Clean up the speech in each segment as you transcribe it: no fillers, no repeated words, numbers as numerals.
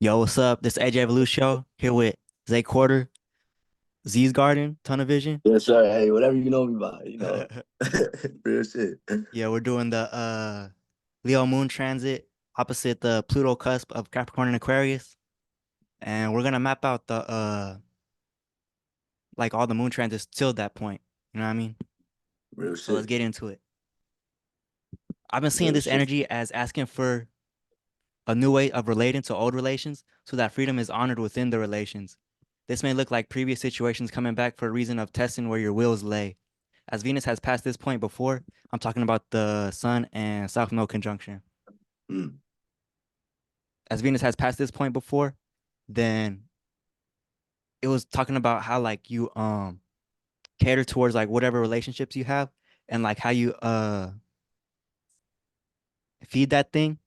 Yo, what's up? This is AJ Evolution Show here with ZayQuarter, Z's Garden, Tunnel Vision. Yes, sir. Hey, whatever you know me by. Real shit. Yeah, we're doing the Leo Moon transit opposite the Pluto cusp of Capricorn and Aquarius. And we're gonna map out the like all the moon transits till that point. You know what I mean? Real So let's shit. get into it. I've been seeing Real this shit. energy as asking for a new way of relating to old relations so that freedom is honored within the relations. This may look like previous situations coming back for a reason of testing where your wills lay. As Venus has passed this point before, I'm talking about the Sun and South Node conjunction. Mm. As Venus has passed this point before, then it was talking about how like you cater towards like whatever relationships you have and like how you feed that thing.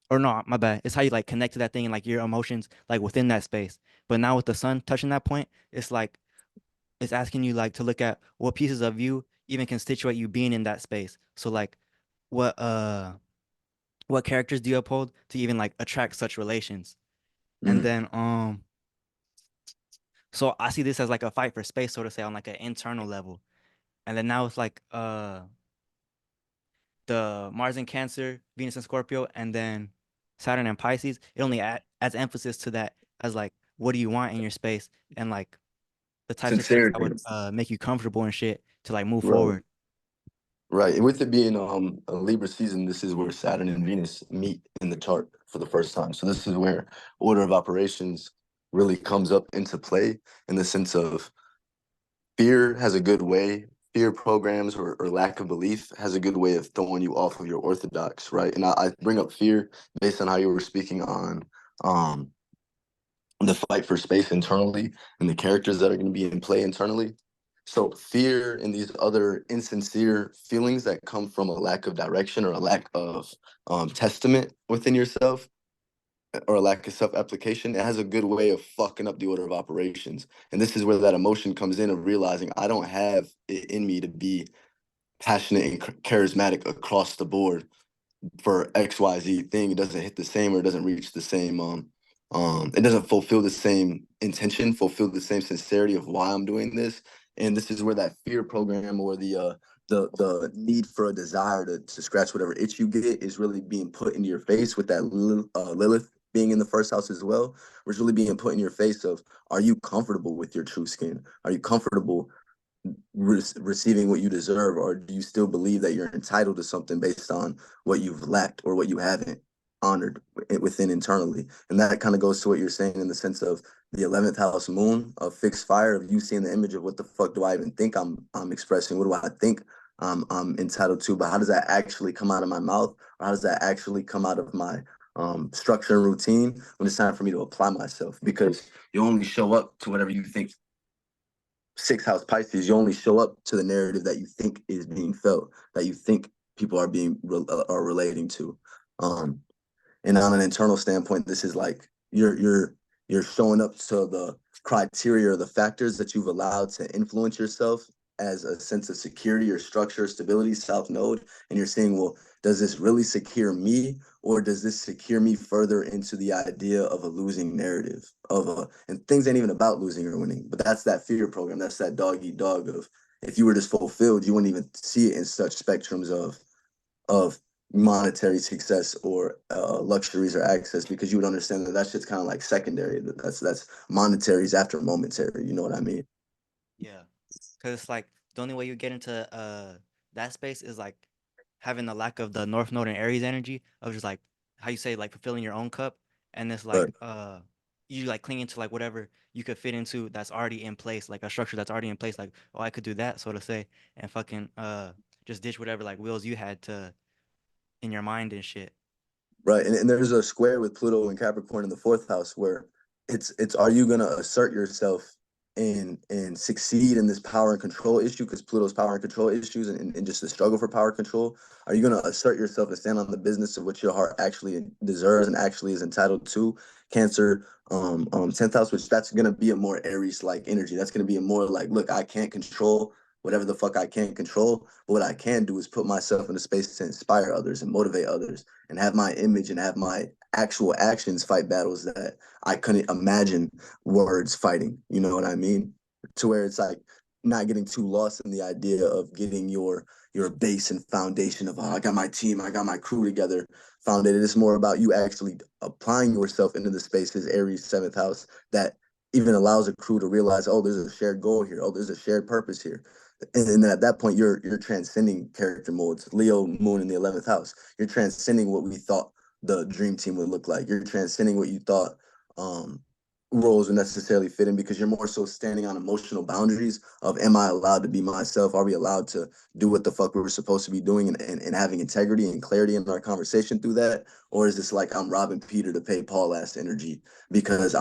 Or no, my bad. It's how you like connect to that thing and like your emotions like within that space. But now with the sun touching that point, it's like it's asking you like to look at what pieces of you even constitute you being in that space. So like what what characters do you uphold to even like attract such relations? And Mm. then so I see this as like a fight for space, so to say, on like an internal level. And then now it's like the Mars in Cancer, Venus in Scorpio, and then Saturn and Pisces. It only adds emphasis to that as like what do you want in your space and like the types of things that Sincerity. would make you comfortable and shit to like move Right. forward. Right. And with it being a Libra season, this is where Saturn and Venus meet in the chart for the first time. So this is where order of operations really comes up into play in the sense of fear has a good way, fear programs or lack of belief has a good way of throwing you off of your orthodox, right? And I bring up fear based on how you were speaking on um the fight for space internally and the characters that are going to be in play internally. So fear and these other insincere feelings that come from a lack of direction or a lack of testament within yourself or a lack of self-application, it has a good way of fucking up the order of operations. And this is where that emotion comes in of realizing I don't have it in me to be passionate and charismatic across the board for XYZ thing. It doesn't hit the same or it doesn't reach the same it doesn't fulfill the same intention, fulfill the same sincerity of why I'm doing this. And this is where that fear program or the need for a desire to scratch whatever itch you get is really being put into your face with that Lilith being in the first house as well, which really being put in your face of, are you comfortable with your true skin? Are you comfortable receiving what you deserve, or do you still believe that you're entitled to something based on what you've lacked or what you haven't honored within internally? And that kind of goes to what you're saying in the sense of the 11th house moon of fixed fire, of you seeing the image of what the fuck do I even think I'm expressing? What do I think I'm entitled to? But how does that actually come out of my mouth? Or how does that actually come out of my structure and routine when it's time for me to apply myself? Because you only show up to whatever you think sixth house Pisces, you only show up to the narrative that you think is being felt, that you think people are relating to. Um, and on an internal standpoint, this is like you're showing up to the criteria or the factors that you've allowed to influence yourself as a sense of security or structure, stability, south node, and you're saying, well, does this really secure me, or does this secure me further into the idea of a losing narrative of a, and things ain't even about losing or winning, but that's that fear program, that's that dog eat dog of, if you were just fulfilled, you wouldn't even see it in such spectrums of monetary success or luxuries or access, because you would understand that that's just kind of like secondary. That's monetary is after momentary. You know what I mean? Yeah. Cause it's like the only way you get into that space is like having the lack of the North Node and Aries energy of just like how you say like fulfilling your own cup, and it's Right. like you like clinging to like whatever you could fit into that's already in place, like a structure that's already in place, like oh I could do that so to say, and fucking just ditch whatever like wills you had to in your mind and shit. Right. And there's a square with Pluto and Capricorn in the fourth house where it's are you gonna assert yourself and succeed in this power and control issue, because Pluto's power and control issues and just the struggle for power control. Are you gonna assert yourself and stand on the business of what your heart actually deserves and actually is entitled to? Cancer, 10th house, which that's gonna be a more Aries like energy. That's gonna be a more like, look, I can't control whatever the fuck I can't control. But what I can do is put myself in a space to inspire others and motivate others and have my image and have my actual actions fight battles that I couldn't imagine words fighting. You know what I mean? To where it's like not getting too lost in the idea of getting your base and foundation of, oh, I got my team, I got my crew together founded. It's more about you actually applying yourself into the spaces, Aries seventh house, that even allows a crew to realize, oh, there's a shared goal here. Oh, there's a shared purpose here. And then at that point, you're transcending character modes. Leo moon in the 11th house. You're transcending what we thought the dream team would look like. You're transcending what you thought um, roles would necessarily fit in, because you're more so standing on emotional boundaries of, am I allowed to be myself? Are we allowed to do what the fuck we were supposed to be doing, and having integrity and clarity in our conversation through that? Or is this like I'm robbing Peter to pay Paul last energy because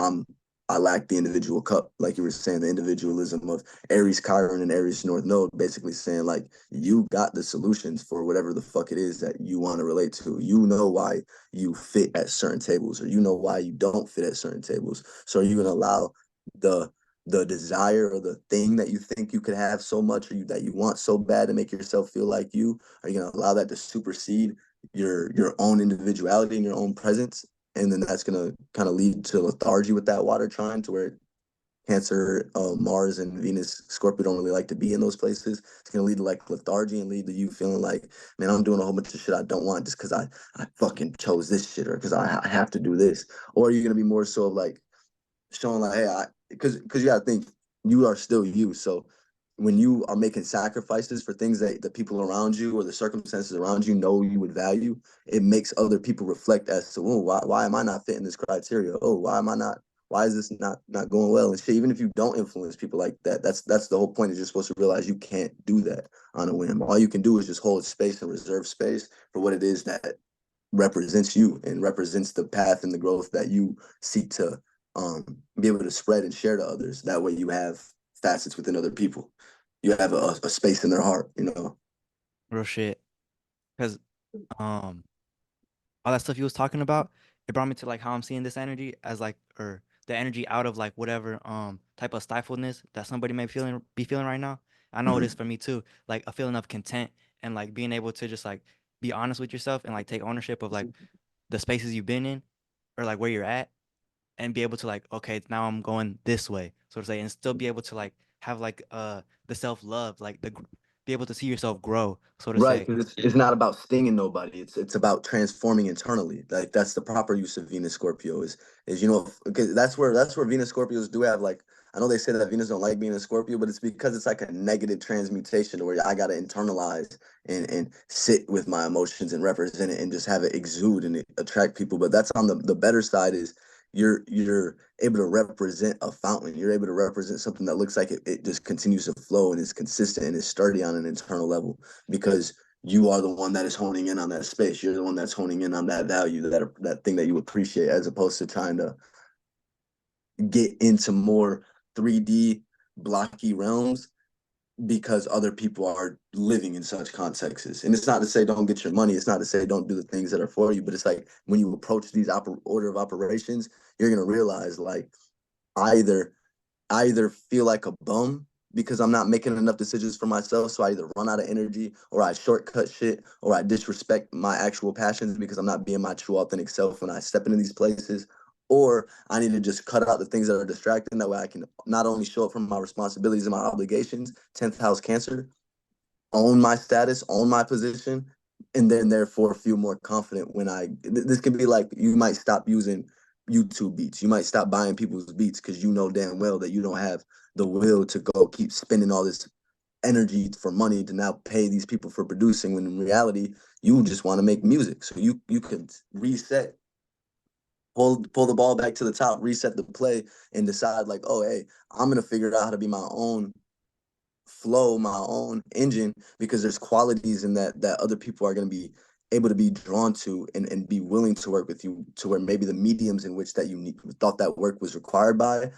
I lack the individual cup, like you were saying, the individualism of Aries Chiron and Aries North Node, basically saying like, you got the solutions for whatever the fuck it is that you want to relate to. You know why you fit at certain tables, or you know why you don't fit at certain tables. So are you gonna allow the the desire or the thing that you think you could have so much, or that you want so bad to make yourself feel like you? Are you gonna allow that to supersede your own individuality and your own presence? And then that's gonna kind of lead to lethargy with that water trine, to where Cancer, Mars, and Venus, Scorpio don't really like to be in those places. It's gonna lead to like lethargy and lead to you feeling like, man, I'm doing a whole bunch of shit I don't want just because I fucking chose this shit, or because I have to do this. Or are you gonna be more so like showing like, hey, because you gotta think, you are still you. So when you are making sacrifices for things that the people around you or the circumstances around you know you would value, it makes other people reflect as to, oh, why am I not fitting this criteria? Oh, why am I not? Why is this not going well? And shit, even if you don't influence people like that, that's the whole point. Is you're supposed to realize you can't do that on a whim. All you can do is just hold space and reserve space for what it is that represents you and represents the path and the growth that you seek to be able to spread and share to others. That way you have facets within other people. You have a space in their heart, you know? Real shit. Because um all that stuff you was talking about, it brought me to like how I'm seeing this energy as like, or the energy out of like whatever type of stifledness that somebody may be feeling right now. I know it is Mm-hmm. for me too. Like a feeling of content and like being able to just like be honest with yourself and like take ownership of like the spaces you've been in or like where you're at, and be able to like, okay, now I'm going this way, so to say, and still be able to like have like the self love, like be able to see yourself grow, so to Right, say. because it's not about stinging nobody. It's about transforming internally. Like that's the proper use of Venus Scorpio is, you know, because that's where Venus Scorpios do have like, I know they say that Venus don't like being a Scorpio, but it's because it's like a negative transmutation where I gotta internalize and sit with my emotions and represent it and just have it exude and it attract people. But that's on the better side, is you're able to represent a fountain. You're able to represent something that looks like it just continues to flow and is consistent and is sturdy on an internal level, because you are the one that is honing in on that space. You're the one that's honing in on that value, that thing that you appreciate, as opposed to trying to get into more 3D blocky realms because other people are living in such contexts. And it's not to say don't get your money. It's not to say don't do the things that are for you. But it's like when you approach these order of operations, you're gonna realize like, I either I either feel like a bum because I'm not making enough decisions for myself. So I either run out of energy, or I shortcut shit, or I disrespect my actual passions because I'm not being my true authentic self when I step into these places. Or I need to just cut out the things that are distracting. That way I can not only show up from my responsibilities and my obligations, 10th house Cancer, own my status, own my position, and then therefore feel more confident when this can be like, you might stop using YouTube beats. You might stop buying people's beats because you know damn well that you don't have the will to go keep spending all this energy for money to now pay these people for producing, when in reality you just want to make music. So you could reset, pull the ball back to the top, reset the play, and decide like, oh hey, I'm gonna figure out how to be my own flow, my own engine, because there's qualities in that other people are going to be able to be drawn to, and be willing to work with you, to where maybe the mediums in which that you thought that work was required by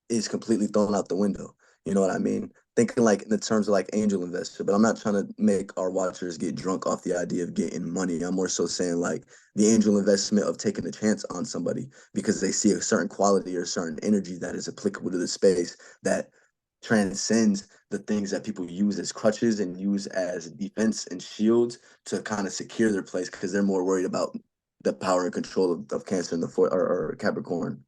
is completely thrown out the window. You know what I mean? Thinking like in the terms of like angel investor, but I'm not trying to make our watchers get drunk off the idea of getting money. I'm more so saying like the angel investment of taking a chance on somebody because they see a certain quality or certain energy that is applicable to the space, that transcends the things that people use as crutches and use as defense and shields to kind of secure their place because they're more worried about the power and control of Cancer in the fourth or Capricorn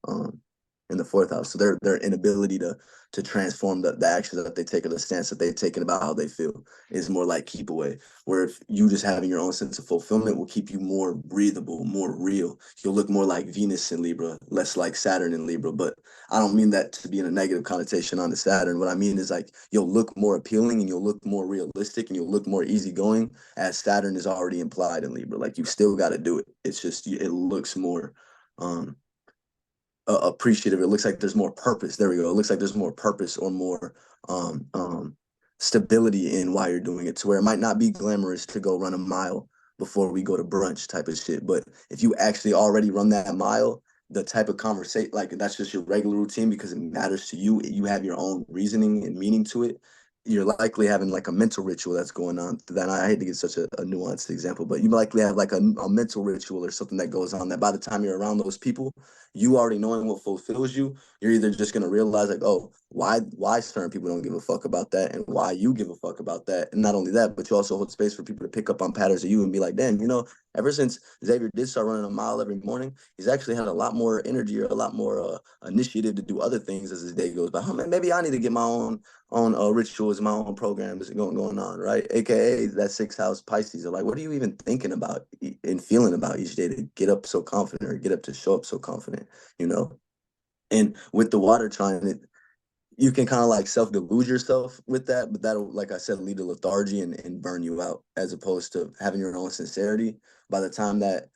in the fourth house. So their inability to transform the actions that they take or the stance that they've taken about how they feel is more like keep away. Where if you just having your own sense of fulfillment will keep you more breathable, more real. You'll look more like Venus in Libra, less like Saturn in Libra. But I don't mean that to be in a negative connotation on the Saturn. What I mean is like you'll look more appealing and you'll look more realistic and you'll look more easygoing as Saturn is already implied in Libra. Like you still got to do it. It's just it looks more um appreciative. It looks like there's more purpose. There we go. It looks like there's more purpose or more um, um, stability in why you're doing it, to where it might not be glamorous to go run a mile before we go to brunch type of shit. But if you actually already run that mile, the type of conversation, like that's just your regular routine because it matters to you. You have your own reasoning and meaning to it. You're likely having like a mental ritual that's going on through that. And I hate to get such a nuanced example, but you likely have like a mental ritual or something that goes on that by the time you're around those people, you already knowing what fulfills you, you're either just gonna realize like, oh, why certain people don't give a fuck about that, and why you give a fuck about that. And not only that, but you also hold space for people to pick up on patterns of you and be like, damn, ever since Xavier did start running a mile every morning, he's actually had a lot more energy or a lot more initiative to do other things as his day goes by. Maybe I need to get my own rituals, my own programs going on, right? AKA that sixth house Pisces are like, what are you even thinking about and feeling about each day to get up so confident or get up to show up so confident, you know? And with the water trine, you can kind of like self delude yourself with that, but that'll, like I said, lead to lethargy and burn you out as opposed to having your own sincerity. By the time that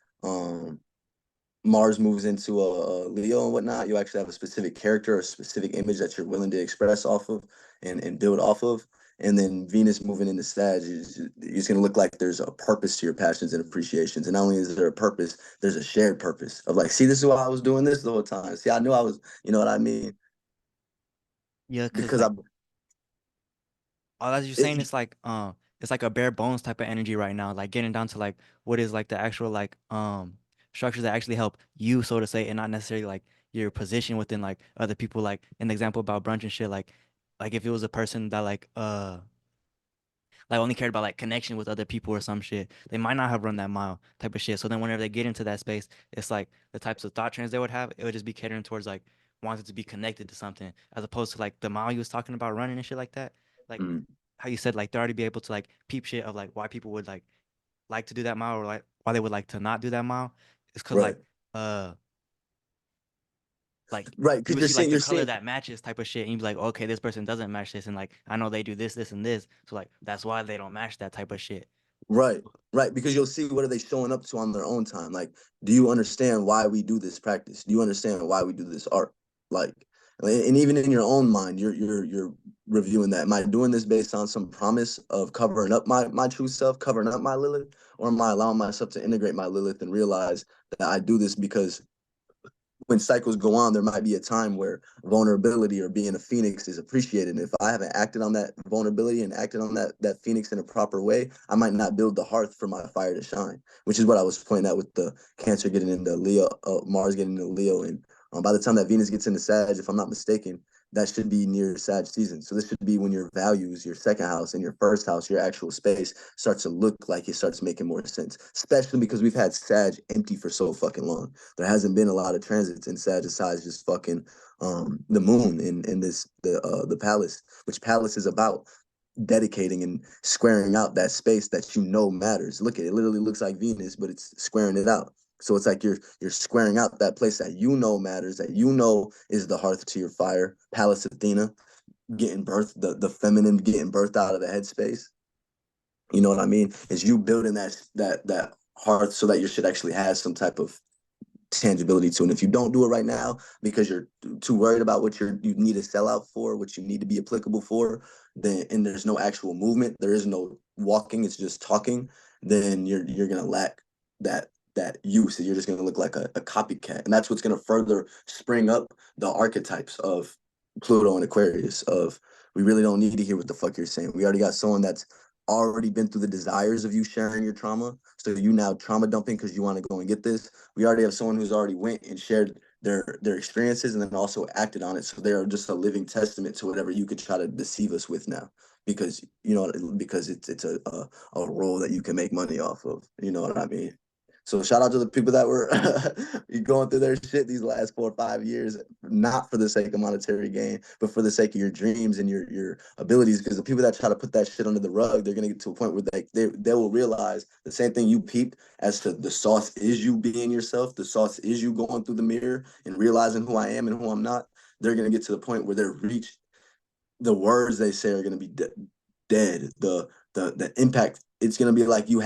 Mars moves into a Leo and whatnot, you actually have a specific character, a specific image that you're willing to express off of and build off of. And then Venus moving into Sag, it's going to look like there's a purpose to your passions and appreciations. And not only is there a purpose, there's a shared purpose of like, see, this is why I was doing this the whole time. See, I knew I was, you know what I mean? Yeah, because Because I, like all that you're saying it, is like it's like a bare bones type of energy right now, like getting down to like what is like the actual like structures that actually help you, so to say, and not necessarily like your position within like other people. Like an example about brunch and shit, like if it was a person that like only cared about like connection with other people or some shit, they might not have run that mile type of shit. So then whenever they get into that space, it's like the types of thought trends they would have, it would just be catering towards like wanting to be connected to something, as opposed to like the mile you was talking about running and shit like that. Like mm, how you said, like they already be able to like peep shit of like why people would like to do that mile or like why they would like to not do that mile. It's because right, uh like right. you Because would see like the you're color seeing, that matches type of shit, and you'd be like, okay, this person doesn't match this, and like I know they do this, this, and this, so like that's why they don't match that type of shit. right, right. Because you'll see what are they showing up to on their own time. Like, do you understand why we do this practice? Do you understand why we do this art? Like, and even in your own mind, you're reviewing that. Am I doing this based on some promise of covering up my true self, covering up my Lilith, or am I allowing myself to integrate my Lilith and realize that I do this because when cycles go on, there might be a time where vulnerability or being a phoenix is appreciated. And if I haven't acted on that vulnerability and acted on that phoenix in a proper way, I might not build the hearth for my fire to shine, which is what I was pointing out with the Cancer getting into Leo, Mars getting into Leo. And by the time that Venus gets into Sag, if I'm not mistaken, that should be near Sag season. So this should be when your values, your second house and your first house, your actual space starts to look like it starts making more sense, especially because we've had Sag empty for so fucking long. There hasn't been a lot of transits in Sagittarius, just fucking the moon in this the palace, which palace is about dedicating and squaring out that space that you know matters. Look at it, literally looks like Venus, but it's squaring it out. So it's like you're squaring out that place that you know matters, that you know is the hearth to your fire. Pallas Athena getting birthed, the feminine getting birthed out of the headspace. You know what I mean? Is you building that hearth so that your shit actually has some type of tangibility to it. And if you don't do it right now because you're too worried about what you need to sell out for, what you need to be applicable for, then and there's no actual movement, there is no walking, it's just talking, then you're gonna lack that use. You're just gonna look like a copycat. And that's what's gonna further spring up the archetypes of Pluto and Aquarius of we really don't need to hear what the fuck you're saying. We already got someone that's already been through the desires of you sharing your trauma. So you now trauma dumping because you want to go and get this. We already have someone who's already went and shared their experiences and then also acted on it. So they are just a living testament to whatever you could try to deceive us with now, because because it's a role that you can make money off of. You know what I mean? So shout out to the people that were going through their shit these last 4 or 5 years, not for the sake of monetary gain, but for the sake of your dreams and your abilities. Because the people that try to put that shit under the rug, they're gonna get to a point where they will realize the same thing you peeped, as to the sauce is you being yourself, the sauce is you going through the mirror and realizing who I am and who I'm not. They're gonna get to the point where they're reached, the words they say are going to be dead. The impact, it's going to be like you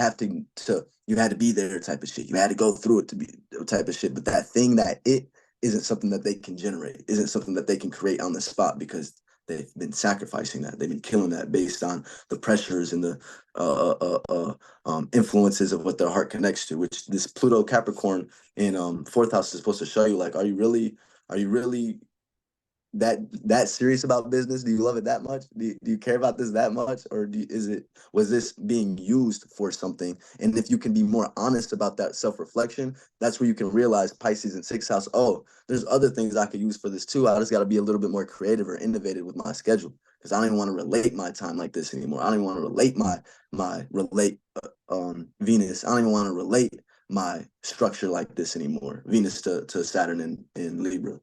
you had to be there type of shit. You had to go through it to be type of shit. But that thing, that it isn't something that they can generate, isn't something that they can create on the spot, because they've been sacrificing that. They've been killing that based on the pressures and the influences of what their heart connects to, which this Pluto Capricorn in fourth house is supposed to show you. Like, are you really that serious about business? Do you love it that much? Do you care about this that much? Or was this being used for something? And if you can be more honest about that self-reflection, that's where you can realize, Pisces in sixth house, oh, there's other things I could use for this too. I just got to be a little bit more creative or innovative with my schedule, because I don't even want to relate my time like this anymore. I don't even want to relate my relate Venus. I don't even want to relate my structure like this anymore. Venus to Saturn in Libra.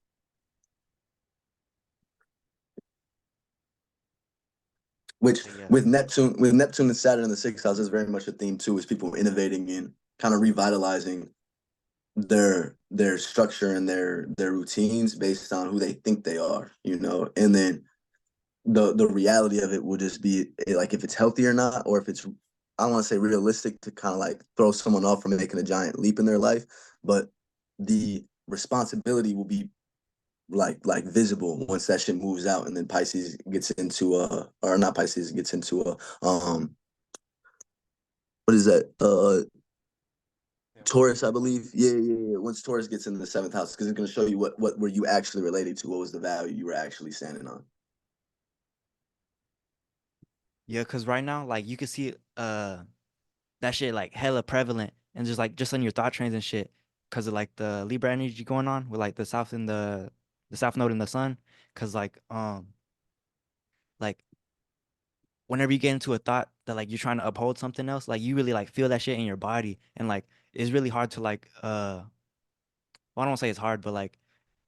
Which Yeah. with Neptune and Saturn in the sixth house is very much a theme too, is people innovating and kind of revitalizing their structure and their routines based on who they think they are, and then the reality of it will just be like, if it's healthy or not, or if it's, I don't want to say realistic to kind of like throw someone off from making a giant leap in their life, but the responsibility will be like visible once that shit moves out, and then Pisces gets into or not, Pisces gets into what is that, Taurus, I believe. Yeah. Once Taurus gets into the seventh house, because it's going to show you what were you actually related to, what was the value you were actually standing on. Yeah, because right now, like you can see that shit like hella prevalent and just on your thought trains and shit, because of like the Libra energy going on with like the south and the south node in the sun. Because like whenever you get into a thought that like you're trying to uphold something else, like you really like feel that shit in your body, and like it's really hard to like well, I don't wanna say it's hard, but like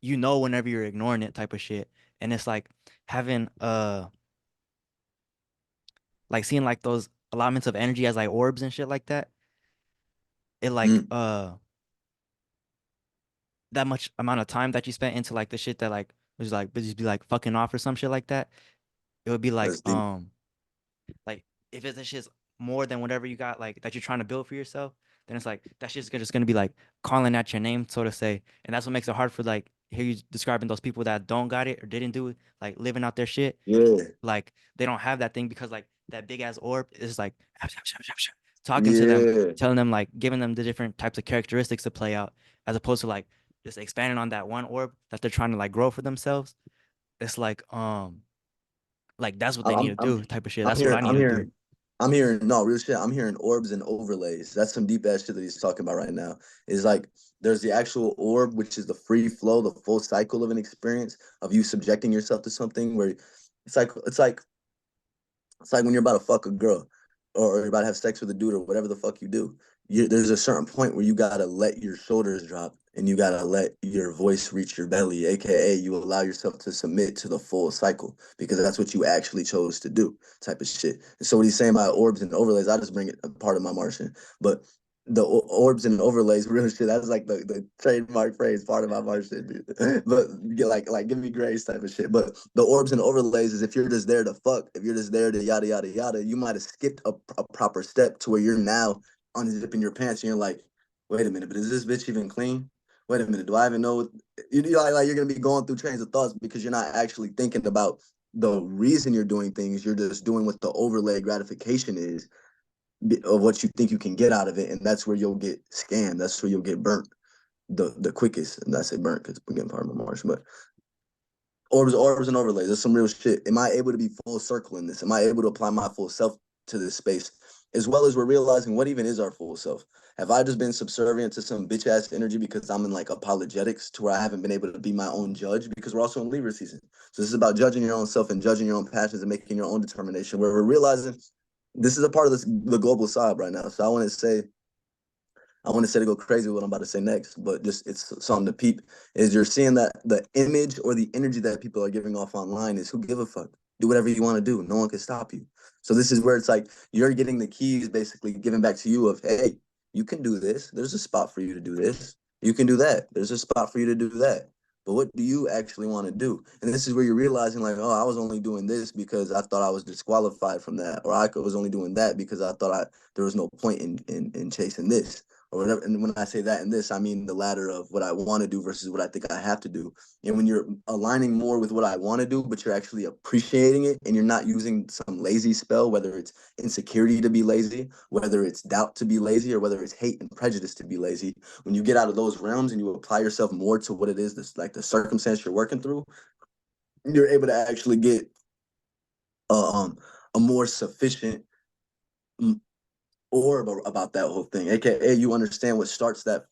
whenever you're ignoring it type of shit. And it's like having like seeing like those allotments of energy as like orbs and shit like that. It like Mm, that much amount of time that you spent into like the shit that like was like would just be like fucking off or some shit like that. It would be that's deep. like if it's that shit's more than whatever you got like that you're trying to build for yourself, then it's like that shit's just gonna be like calling at your name, so to say. And that's what makes it hard for like hear you describing those people that don't got it or didn't do it, like living out their shit. Yeah, Like they don't have that thing because like that big ass orb is like talking to them, yeah. telling them like giving them the different types of characteristics to play out, as opposed to like just expanding on that one orb that they're trying to like grow for themselves. It's like that's what they need I'm to I'm do type of shit. I'm That's what I hearing need I'm to do. hearing I'm hearing no real shit. I'm hearing orbs and overlays. That's some deep ass shit that he's talking about right now. Is like, there's the actual orb, which is the free flow, the full cycle of an experience of you subjecting yourself to something where it's like when you're about to fuck a girl, or you're about to have sex with a dude, or whatever the fuck you do. There's a certain point where you gotta let your shoulders drop and you gotta let your voice reach your belly, aka you allow yourself to submit to the full cycle, because that's what you actually chose to do, type of shit. And so what he's saying about orbs and overlays, I just bring it a part of my Martian, but the orbs and overlays, real shit. That's like the trademark phrase, part of my Martian, dude. But like give me grace type of shit. But the orbs and overlays is, if you're just there to fuck, if you're just there to yada yada yada, you might have skipped a proper step to where you're now unzipping your pants and you're like, wait a minute, but is this bitch even clean? Wait a minute, do I even know what like you're gonna be going through trains of thoughts, because you're not actually thinking about the reason you're doing things. You're just doing what the overlay gratification is of what you think you can get out of it, and that's where you'll get scammed. That's where you'll get burnt the quickest. And I say burnt because we're getting part of my March, but orbs and overlays. There's some real shit. Am I able to be full circle in this? Am I able to apply my full self to this space as well as we're realizing what even is our full self. Have I just been subservient to some bitch ass energy because I'm in like apologetics to where I haven't been able to be my own judge because we're also in Libra season. So this is about judging your own self and judging your own passions and making your own determination where we're realizing this is a part of the global side right now. So I want to say to go crazy with what I'm about to say next, but just it's something to peep is you're seeing that the image or the energy that people are giving off online is who give a fuck. Do whatever you want to do. No one can stop you. So this is where it's like you're getting the keys basically given back to you of, hey, you can do this. There's a spot for you to do this. You can do that. There's a spot for you to do that. But what do you actually want to do? And this is where you're realizing, like, oh, I was only doing this because I thought I was disqualified from that, or I was only doing that because I thought there was no point in chasing this or whatever. And when I say that and this, I mean the latter of what I want to do versus what I think I have to do. And when you're aligning more with what I want to do, but you're actually appreciating it and you're not using some lazy spell, whether it's insecurity to be lazy, whether it's doubt to be lazy, or whether it's hate and prejudice to be lazy, when you get out of those realms and you apply yourself more to what it is, this like the circumstance you're working through, you're able to actually get a more sufficient orb about that whole thing, aka you understand what starts that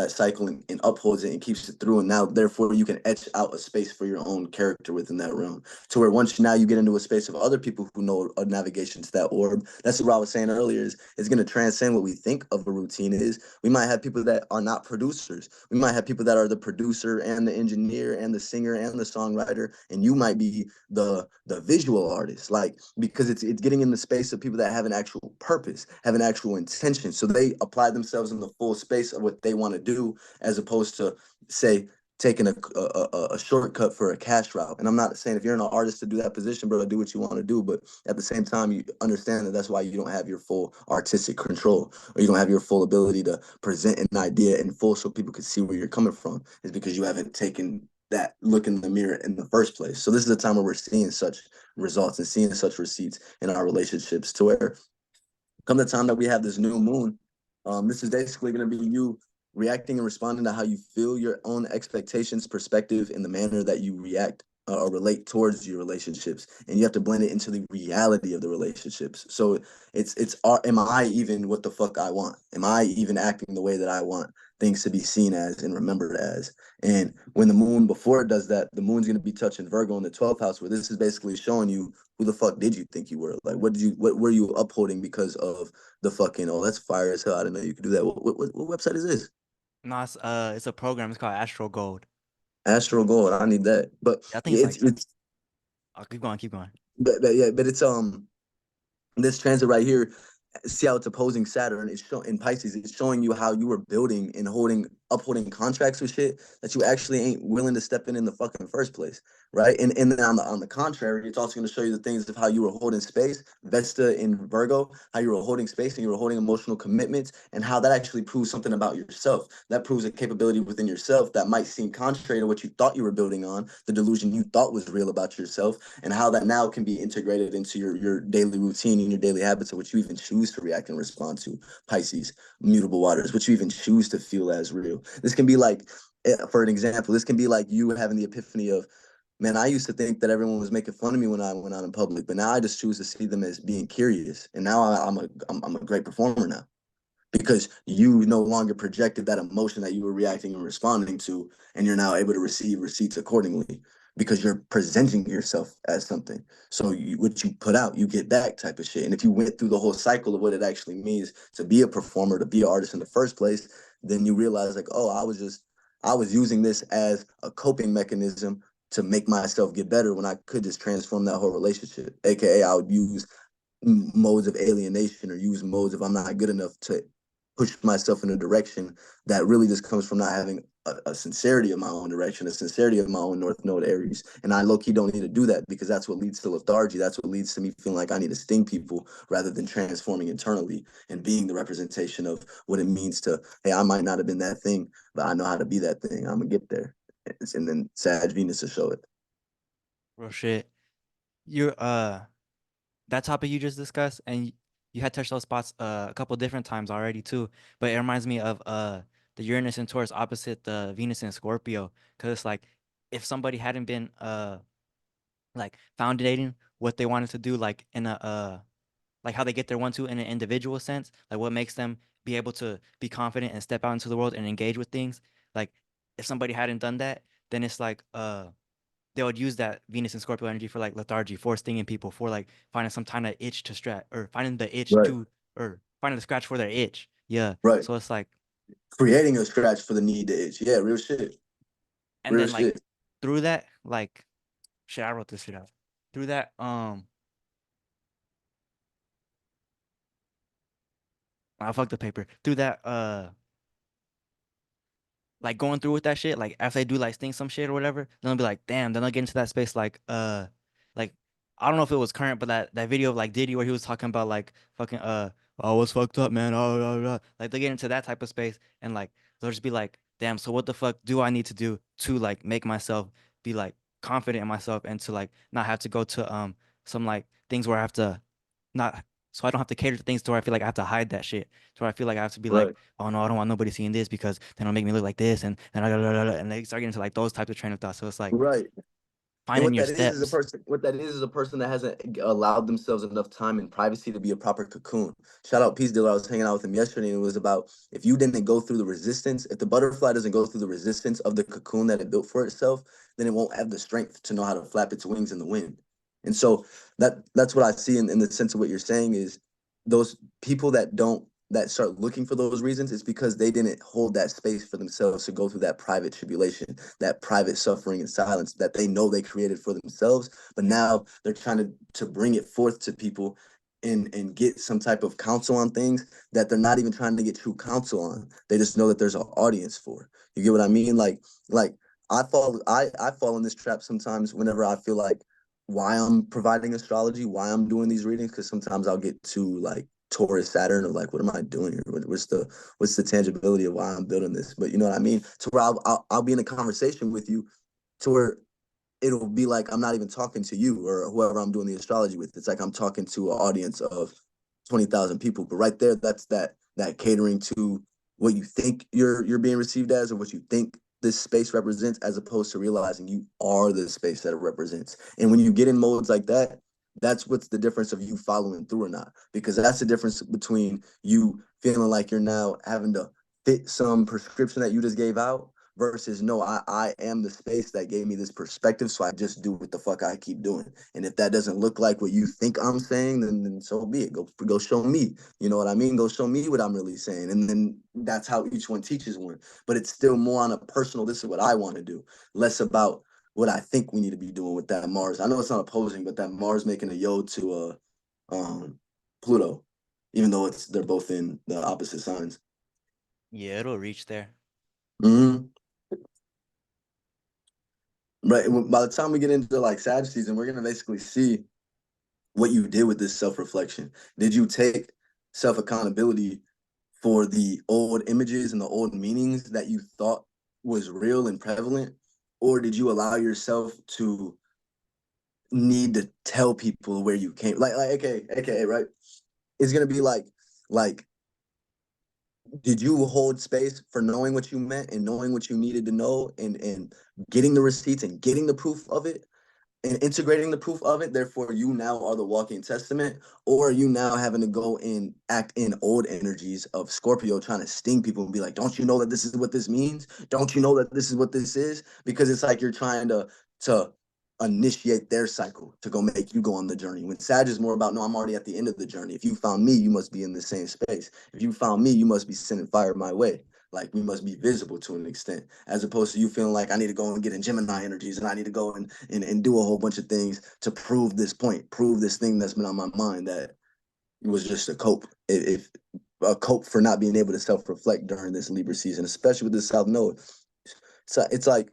cycle and upholds it and keeps it through, and now therefore you can etch out a space for your own character within that realm, to where once now you get into a space of other people who know a navigation to that orb. That's what I was saying earlier, is it's going to transcend what we think of a routine is. We might have people that are not producers. We might have people that are the producer and the engineer and the singer and the songwriter, and you might be the visual artist, like, because it's getting in the space of people that have an actual purpose, have an actual intention, so they apply themselves in the full space of what they want to do, as opposed to, say, taking a shortcut for a cash route. And I'm not saying if you're an artist to do that position, bro, do what you want to do, but at the same time you understand that that's why you don't have your full artistic control, or you don't have your full ability to present an idea in full so people can see where you're coming from, is because you haven't taken that look in the mirror in the first place. So this is a time where we're seeing such results and seeing such receipts in our relationships, to where come the time that we have this new moon, this is basically going to be you reacting and responding to how you feel, your own expectations, perspective, in the manner that you react or relate towards your relationships, and you have to blend it into the reality of the relationships. So am I even what the fuck I want? Am I even acting the way that I want things to be seen as and remembered as? And when the moon, before it does that, the moon's going to be touching Virgo in the 12th house, where this is basically showing you who the fuck did you think you were? Like, what were you upholding because of the fucking, oh, that's fire as hell. I didn't know you could do that. What website is this? No, it's a program. It's called Astro Gold. Astro Gold. I need that. But I think yeah, it's like it's, I'll keep going, keep going. but yeah, but it's, this transit right here, see how it's opposing Saturn. It's in Pisces. It's showing you how you were building and upholding contracts with shit that you actually ain't willing to step in the fucking first place, right? And then on the contrary, it's also going to show you the things of how you were holding space, Vesta in Virgo, how you were holding space and you were holding emotional commitments, and how that actually proves something about yourself. That proves a capability within yourself that might seem contrary to what you thought you were building on, the delusion you thought was real about yourself, and how that now can be integrated into your daily routine and your daily habits of what you even choose to react and respond to. Pisces, mutable waters, what you even choose to feel as real. This can be like, for an example, this can be like you having the epiphany of, man, I used to think that everyone was making fun of me when I went out in public, but now I just choose to see them as being curious. And now I'm a great performer now, because you no longer projected that emotion that you were reacting and responding to, and you're now able to receive receipts accordingly because you're presenting yourself as something. So what you put out, you get back, type of shit. And if you went through the whole cycle of what it actually means to be a performer, to be an artist in the first place, then you realize, like, oh, I was using this as a coping mechanism to make myself get better, when I could just transform that whole relationship. AKA, I would use modes of alienation or use modes of I'm not good enough to push myself in a direction that really just comes from not having a sincerity of my own direction, a sincerity of my own North Node Aries. And I low key don't need to do that, because that's what leads to lethargy. That's what leads to me feeling like I need to sting people rather than transforming internally and being the representation of what it means to, hey, I might not have been that thing, but I know how to be that thing. I'm gonna get there. And then Sag Venus to show it. Real shit. You're that topic you just discussed, and you had touched those spots a couple different times already too. But it reminds me of the Uranus and Taurus opposite the Venus and Scorpio, because it's like if somebody hadn't been like foundating what they wanted to do, like in a like how they get their 1-2 in an individual sense, like what makes them be able to be confident and step out into the world and engage with things. Like if somebody hadn't done that, then it's like they would use that Venus and Scorpio energy for like lethargy, for stinging people, for like finding some kind of itch to scratch, or finding the itch Right. to, or finding the scratch for their itch. Yeah. Right. So it's like, Creating a scratch for the need to itch. Yeah, real shit. and Real then like shit. through that, like shit, I wrote this shit out. Through that, I fucked the paper. Through that, like going through with that shit, like after they do like sting some shit or whatever, then they'll be like, damn, then they'll get into that space like I don't know if it was current, but that video of like Diddy where he was talking about like fucking oh what's fucked up, man. Oh, like they get into that type of space and like they'll just be like, damn, so what the fuck do I need to do to like make myself be like confident in myself and to like not have to go to some like things where I have to not so I don't have to cater to things to where I feel like I have to hide that shit. To where I feel like I have to be like, Right. oh no, I don't want nobody seeing this because then it'll make me look like this and they start getting into like those types of train of thought. So it's like Right. And finding what your that is a steps. person. What that is a person that hasn't allowed themselves enough time and privacy to be a proper cocoon. Shout out Peace Dealer. I was hanging out with him yesterday, and it was about if you didn't go through the resistance, if the butterfly doesn't go through the resistance of the cocoon that it built for itself, then it won't have the strength to know how to flap its wings in the wind. And so that's what I see in the sense of what you're saying is those people that start looking for those reasons, it's because they didn't hold that space for themselves to go through that private tribulation, that private suffering and silence that they know they created for themselves. But now they're trying to bring it forth to people and get some type of counsel on things that they're not even trying to get true counsel on. They just know that there's an audience for. You get what I mean? Like I fall in this trap sometimes whenever I feel like why I'm providing astrology, why I'm doing these readings, because sometimes I'll get too like Taurus Saturn of like, what am I doing here? What's the tangibility of why I'm building this? But you know what I mean? To where I'll be in a conversation with you to where it'll be like I'm not even talking to you or whoever I'm doing the astrology with. It's like I'm talking to an audience of 20,000 people. But right there, that's that catering to what you think you're being received as or what you think this space represents, as opposed to realizing you are the space that it represents. And when you get in modes like that, that's what's the difference of you following through or not. Because that's the difference between you feeling like you're now having to fit some prescription that you just gave out versus no, I am the space that gave me this perspective, so I just do what the fuck I keep doing. And if that doesn't look like what you think I'm saying, then so be it. Go show me. You know what I mean? Go show me what I'm really saying. And then that's how each one teaches one. But it's still more on a personal, this is what I want to do, less about what I think we need to be doing with that Mars. I know it's not opposing, but that Mars making a yod to Pluto, even though they're both in the opposite signs. Yeah, it'll reach there. Mm-hmm. Right. By the time we get into like Sag season, we're gonna basically see what you did with this self-reflection. Did you take self-accountability for the old images and the old meanings that you thought was real and prevalent? Or did you allow yourself to need to tell people where you came? Like AKA, right? It's gonna be like did you hold space for knowing what you meant and knowing what you needed to know and getting the receipts and getting the proof of it and integrating the proof of it, therefore you now are the walking testament, or are you now having to go and act in old energies of Scorpio trying to sting people and be like, don't you know that this is what this means? Don't you know that this is what this is? Because it's like you're trying to initiate their cycle to go make you go on the journey. When Sag is more about, no, I'm already at the end of the journey. If you found me, you must be in the same space. If you found me, you must be sending fire my way. Like we must be visible to an extent, as opposed to you feeling like I need to go and get in Gemini energies and I need to go and do a whole bunch of things to prove this point, prove this thing that's been on my mind that it was just a cope. If a cope for not being able to self-reflect during this Libra season, especially with this South Node. So it's like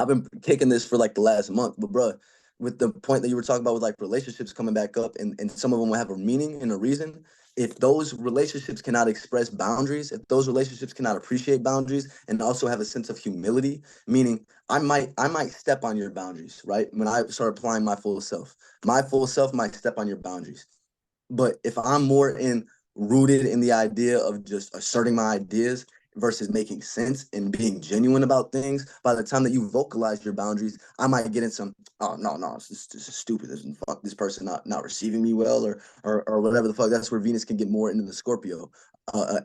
I've been kicking this for like the last month, but bro, with the point that you were talking about with like relationships coming back up and some of them will have a meaning and a reason. If those relationships cannot express boundaries, if those relationships cannot appreciate boundaries and also have a sense of humility, meaning I might step on your boundaries, right? When I start applying my full self might step on your boundaries. But if I'm more in rooted in the idea of just asserting my ideas versus making sense and being genuine about things, by the time that you vocalize your boundaries, I might get in some, oh no, this is stupid. This is fuck this person not receiving me well, or whatever the fuck. That's where Venus can get more into the Scorpio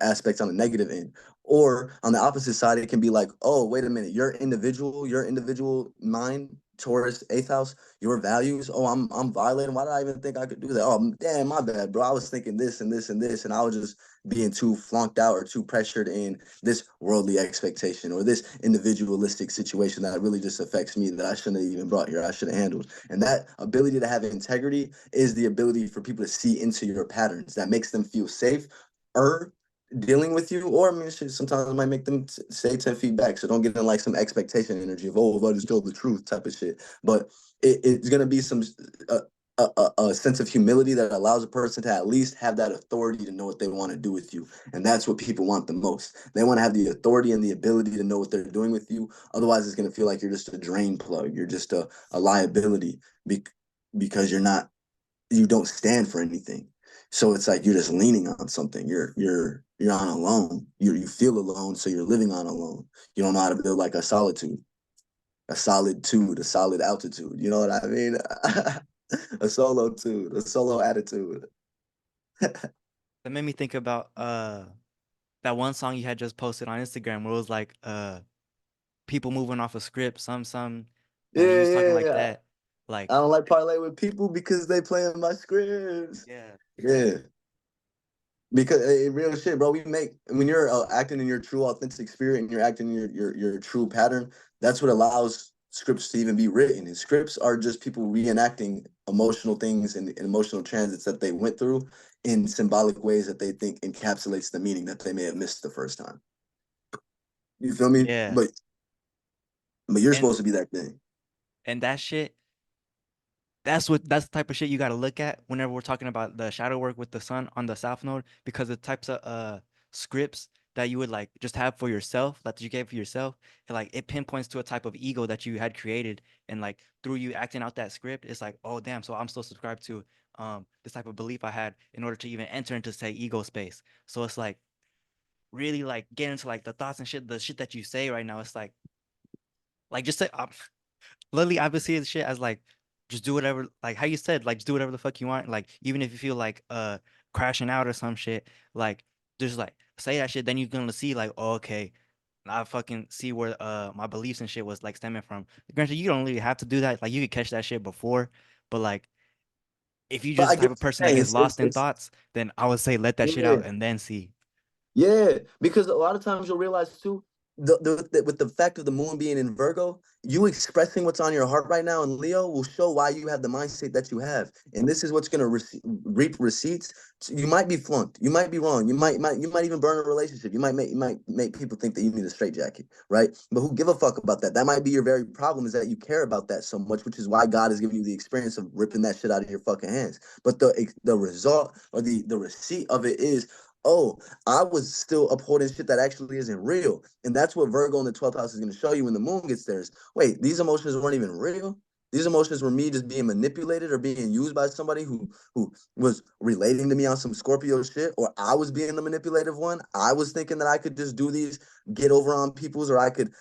aspects on the negative end. Or on the opposite side, it can be like, oh, wait a minute, your individual mind, Taurus, eighth house, your values. Oh, I'm violating. Why did I even think I could do that? Oh, damn, my bad, bro. I was thinking this and this and this, and I was just being too flunked out or too pressured in this worldly expectation or this individualistic situation that really just affects me, that I shouldn't have even brought here. I should have handled. And that ability to have integrity is the ability for people to see into your patterns. That makes them feel safe or dealing with you, or I mean, shit, sometimes it might make them say 10 feet back. So don't get in like some expectation energy of, oh, if I just tell the truth type of shit. But it's gonna be some a sense of humility that allows a person to at least have that authority to know what they want to do with you. And that's what people want the most. They want to have the authority and the ability to know what they're doing with you. Otherwise, it's gonna feel like you're just a drain plug. You're just a liability because you don't stand for anything. So it's like you're just leaning on something. You're on a loan. You feel alone, so you're living on a loan. You don't know how to build like a solid altitude. You know what I mean? A solo tude, a solo attitude. That made me think about that one song you had just posted on Instagram where it was like people moving off a script, some, and you Yeah, was talking yeah, like yeah. that, I like don't like parlay with people because they playing my scripts. yeah, Yeah. Because real shit, bro. We make when you're acting in your true authentic spirit and you're acting in your true pattern. That's what allows scripts to even be written. And scripts are just people reenacting emotional things and emotional transits that they went through in symbolic ways that they think encapsulates the meaning that they may have missed the first time. You feel me? yeah, But you're and supposed to be that thing. that shit. That's the type of shit you got to look at whenever we're talking about the shadow work with the sun on the south node, because the types of scripts that you would like just have for yourself, that you gave for yourself, and like it pinpoints to a type of ego that you had created, and like through you acting out that script, it's like, oh damn, so I'm still subscribed to this type of belief I had in order to even enter into say ego space. So it's like really like get into like the thoughts and shit, the shit that you say right now. It's like just say literally I've been seeing shit as like just do whatever, like how you said, like just do whatever the fuck you want. Like even if you feel like crashing out or some shit, like just like say that shit, then you're gonna see like, oh, okay, I fucking see where my beliefs and shit was like stemming from. Granted, you don't really have to do that. Like you could catch that shit before, but like if you But just I the get type what of you're person that saying. gets lost in It's thoughts, then I would say let that shit yeah. out and then see. Yeah, because a lot of times you'll realize too, with the fact of the moon being in Virgo, you expressing what's on your heart right now in Leo will show why you have the mindset that you have, and this is what's going to reap receipts. You might be flunked, you might be wrong, you might even burn a relationship, you might make people think that you need a straitjacket, right? But who give a fuck about that? That might be your very problem, is that you care about that so much, which is why God has given you the experience of ripping that shit out of your fucking hands. But the result or the receipt of it is, oh, I was still upholding shit that actually isn't real. And that's what Virgo in the 12th house is going to show you when the moon gets there is, wait, these emotions weren't even real. These emotions were me just being manipulated or being used by somebody who was relating to me on some Scorpio shit, or I was being the manipulative one. I was thinking that I could just do these, get over on people's, or I could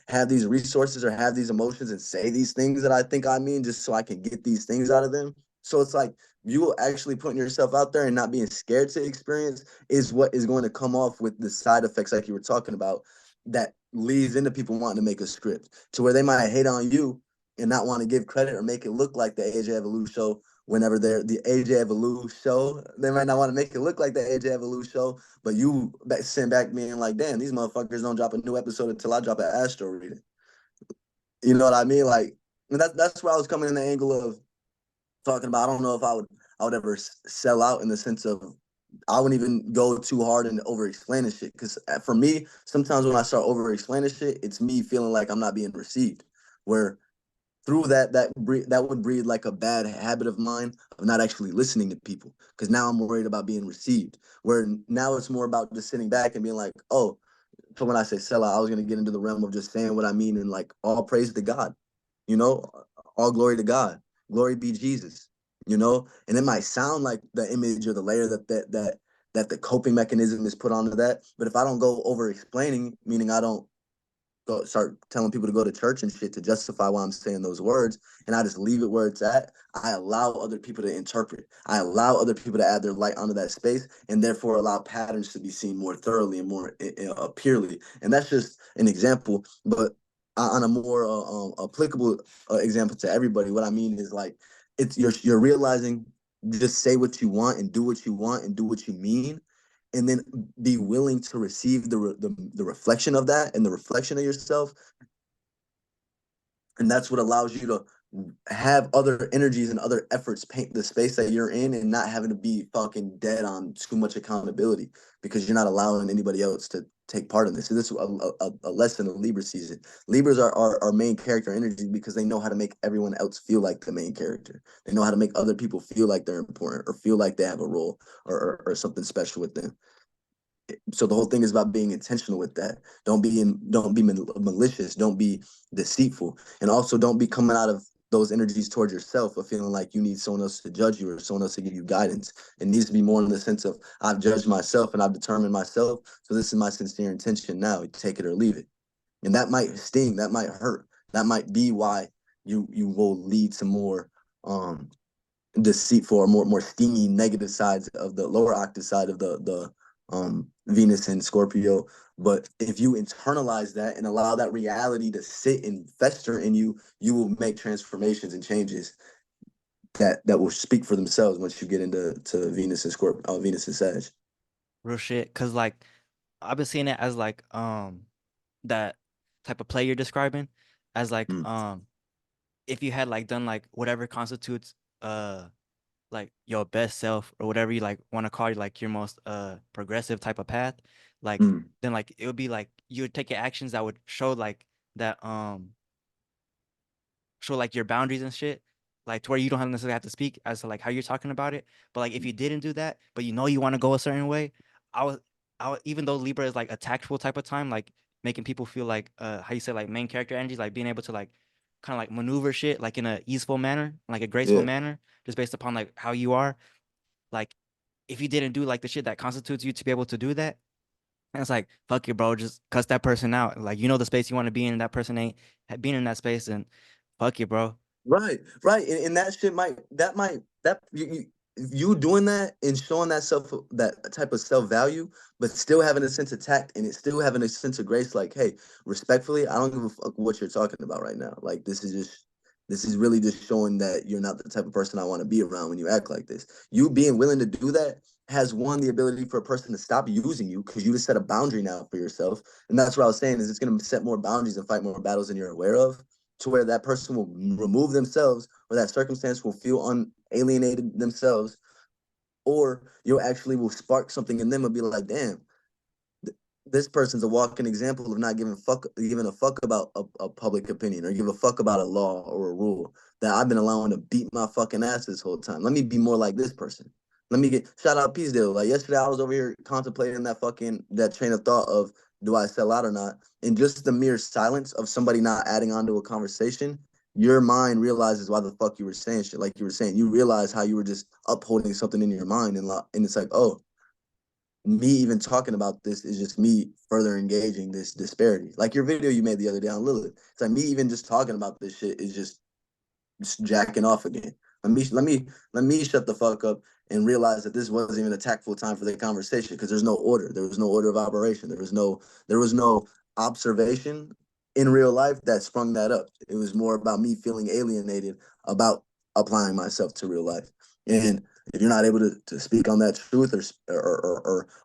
have these resources or have these emotions and say these things that I think I mean just so I can get these things out of them. So it's like you actually putting yourself out there and not being scared to experience is what is going to come off with the side effects like you were talking about, that leads into people wanting to make a script to where they might hate on you and not want to give credit or make it look like the AJ Evolue show whenever they're the AJ Evolue show. They might not want to make it look like the AJ Evolue show, but you send back being like, damn, these motherfuckers don't drop a new episode until I drop an Astro reading. You know what I mean? Like, that's where I was coming in the angle of talking about. I don't know if I would ever sell out in the sense of I wouldn't even go too hard and over explaining shit. Because for me, sometimes when I start over explaining shit, it's me feeling like I'm not being received. Where through that would breed like a bad habit of mine of not actually listening to people. Because now I'm worried about being received. Where now it's more about just sitting back and being like, oh, so when I say sell out, I was gonna get into the realm of just saying what I mean and like all praise to God, you know, all glory to God, glory be Jesus, you know. And it might sound like the image or the layer that that the coping mechanism is put onto that. But if I don't go over explaining, meaning I don't go start telling people to go to church and shit to justify why I'm saying those words, and I just leave it where it's at, I allow other people to interpret. I allow other people to add their light onto that space, and therefore allow patterns to be seen more thoroughly and more purely. And that's just an example, but on a more applicable example to everybody, what I mean is like it's you're realizing just say what you want and do what you want and do what you mean, and then be willing to receive the reflection of that and the reflection of yourself. And that's what allows you to have other energies and other efforts paint the space that you're in, and not having to be fucking dead on too much accountability because you're not allowing anybody else to take part in this. So this is a lesson of Libra season. Libras are main character energy because they know how to make everyone else feel like the main character. They know how to make other people feel like they're important or feel like they have a role or something special with them. So the whole thing is about being intentional with that. Don't be malicious, don't be deceitful, and also don't be coming out of those energies towards yourself of feeling like you need someone else to judge you or someone else to give you guidance. It needs to be more in the sense of I've judged myself and I've determined myself, so this is my sincere intention now, take it or leave it. And that might sting, that might hurt, that might be why you will lead to more deceitful or more steamy negative sides of the lower octave side of the Venus and Scorpio. But if you internalize that and allow that reality to sit and fester in you, you will make transformations and changes that will speak for themselves once you get into Venus and Scorpio, Venus and Sag. Real shit. Cause like I've been seeing it as like that type of play you're describing as like Mm, if you had like done like whatever constitutes like your best self or whatever you like want to call it, like your most progressive type of path, like mm, then like it would be like you would take actions that would show like that show like your boundaries and shit, like to where you don't have necessarily have to speak as to like how you're talking about it. But like if you didn't do that, but you know you want to go a certain way, I was even though Libra is like a tactful type of time, like making people feel like how you say like main character energies, like being able to like kind of like maneuver shit like in a easeful manner, like a graceful yeah. manner, just based upon like how you are. Like if you didn't do like the shit that constitutes you to be able to do that, and it's like fuck you, bro, just cuss that person out. Like you know the space you want to be in, that person ain't being in that space, and fuck you, bro. Right, right, and that shit might you doing that and showing that type of self value, but still having a sense of tact and it still having a sense of grace. Like, hey, respectfully, I don't give a fuck what you're talking about right now. Like, this is really just showing that you're not the type of person I want to be around when you act like this. You being willing to do that has one the ability for a person to stop using you because you just set a boundary now for yourself, and that's what I was saying is it's going to set more boundaries and fight more battles than you're aware of to where that person will remove themselves or that circumstance will feel unalienated themselves, or you actually will spark something in them and be like, damn, this person's a walking example of not giving a fuck about a public opinion or give a fuck about a law or a rule that I've been allowing to beat my fucking ass this whole time. Let me be more like this person. Let me get shout out Peacedale. Like yesterday, I was over here contemplating that train of thought of do I sell out or not, and just the mere silence of somebody not adding on to a conversation. Your mind realizes why the fuck you were saying shit. Like you were saying, you realize how you were just upholding something in your mind, and it's like, oh, me even talking about this is just me further engaging this disparity. Like your video you made the other day on Lilith. It's like me even just talking about this shit is just jacking off again. Let me shut the fuck up and realize that this wasn't even a tactful time for the conversation because there's no order. There was no order of operation. There was no observation in real life that sprung that up. It was more about me feeling alienated about applying myself to real life. And if you're not able to speak on that truth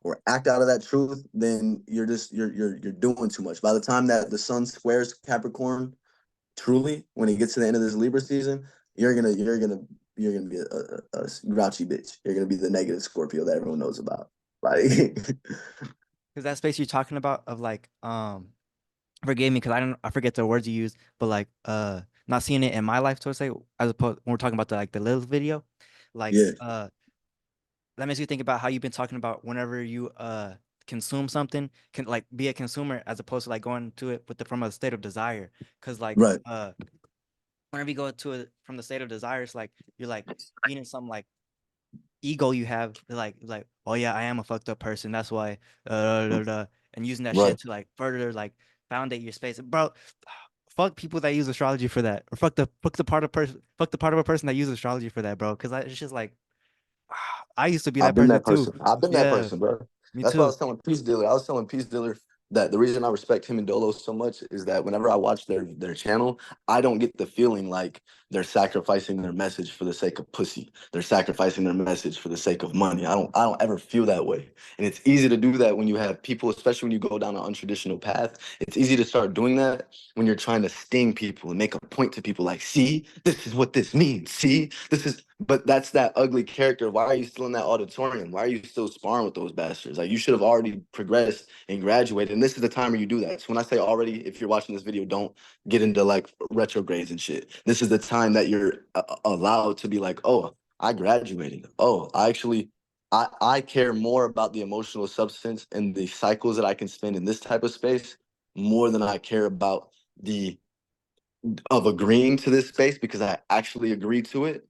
or act out of that truth, then you're doing too much. By the time that the sun squares Capricorn truly, when it gets to the end of this Libra season, you're gonna be a grouchy bitch. You're gonna be the negative Scorpio that everyone knows about. Like, Because that space you're talking about of like forgive me because I forget the words you use, but like not seeing it in my life to say as opposed when we're talking about the like the Lilith video, like yeah, that makes you think about how you've been talking about whenever you consume something can like be a consumer as opposed to like going to it with the from a state of desire. Because like right, whenever you go to it from the state of desire, it's like you're like eating something like ego you have, like, oh yeah, I am a fucked up person. That's why, and using that Right. shit to like further like foundate your space, bro. Fuck people that use astrology for that, or fuck the part of a person that uses astrology for that, bro. Because it's just like I used to be I've that been person that too. person. I've been that Yeah, person, bro. me That's why I too. was telling Peace Dealer. I was telling Peace Dealer that the reason I respect him and Dolo so much is that whenever I watch their channel, I don't get the feeling like they're sacrificing their message for the sake of pussy. They're sacrificing their message for the sake of money. I don't ever feel that way. And it's easy to do that when you have people, especially when you go down an untraditional path. It's easy to start doing that when you're trying to sting people and make a point to people like, see, this is what this means. See, this is, but that's that ugly character. Why are you still in that auditorium? Why are you still sparring with those bastards? Like, you should have already progressed and graduated. And this is the time where you do that. So when I say already, if you're watching this video, don't get into like retrogrades and shit. This is the time that you're allowed to be like, oh, I graduated. Oh, I care more about the emotional substance and the cycles that I can spend in this type of space more than I care about the of agreeing to this space because I actually agree to it,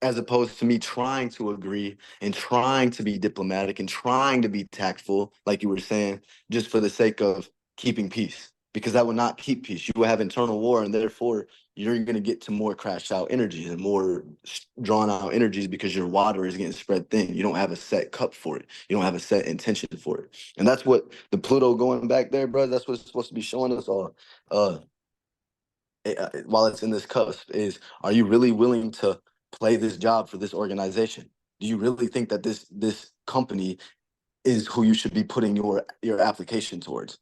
as opposed to me trying to agree and trying to be diplomatic and trying to be tactful, like you were saying, just for the sake of keeping peace. Because that would not keep peace. You will have internal war, and therefore you're going to get to more crashed out energies and more drawn out energies because your water is getting spread thin. You don't have a set cup for it. You don't have a set intention for it. And that's what the Pluto going back there, bro. That's what it's supposed to be showing us all. Uh, while it's in this cusp is, are you really willing to play this job for this organization? Do you really think that this company is who you should be putting your application towards?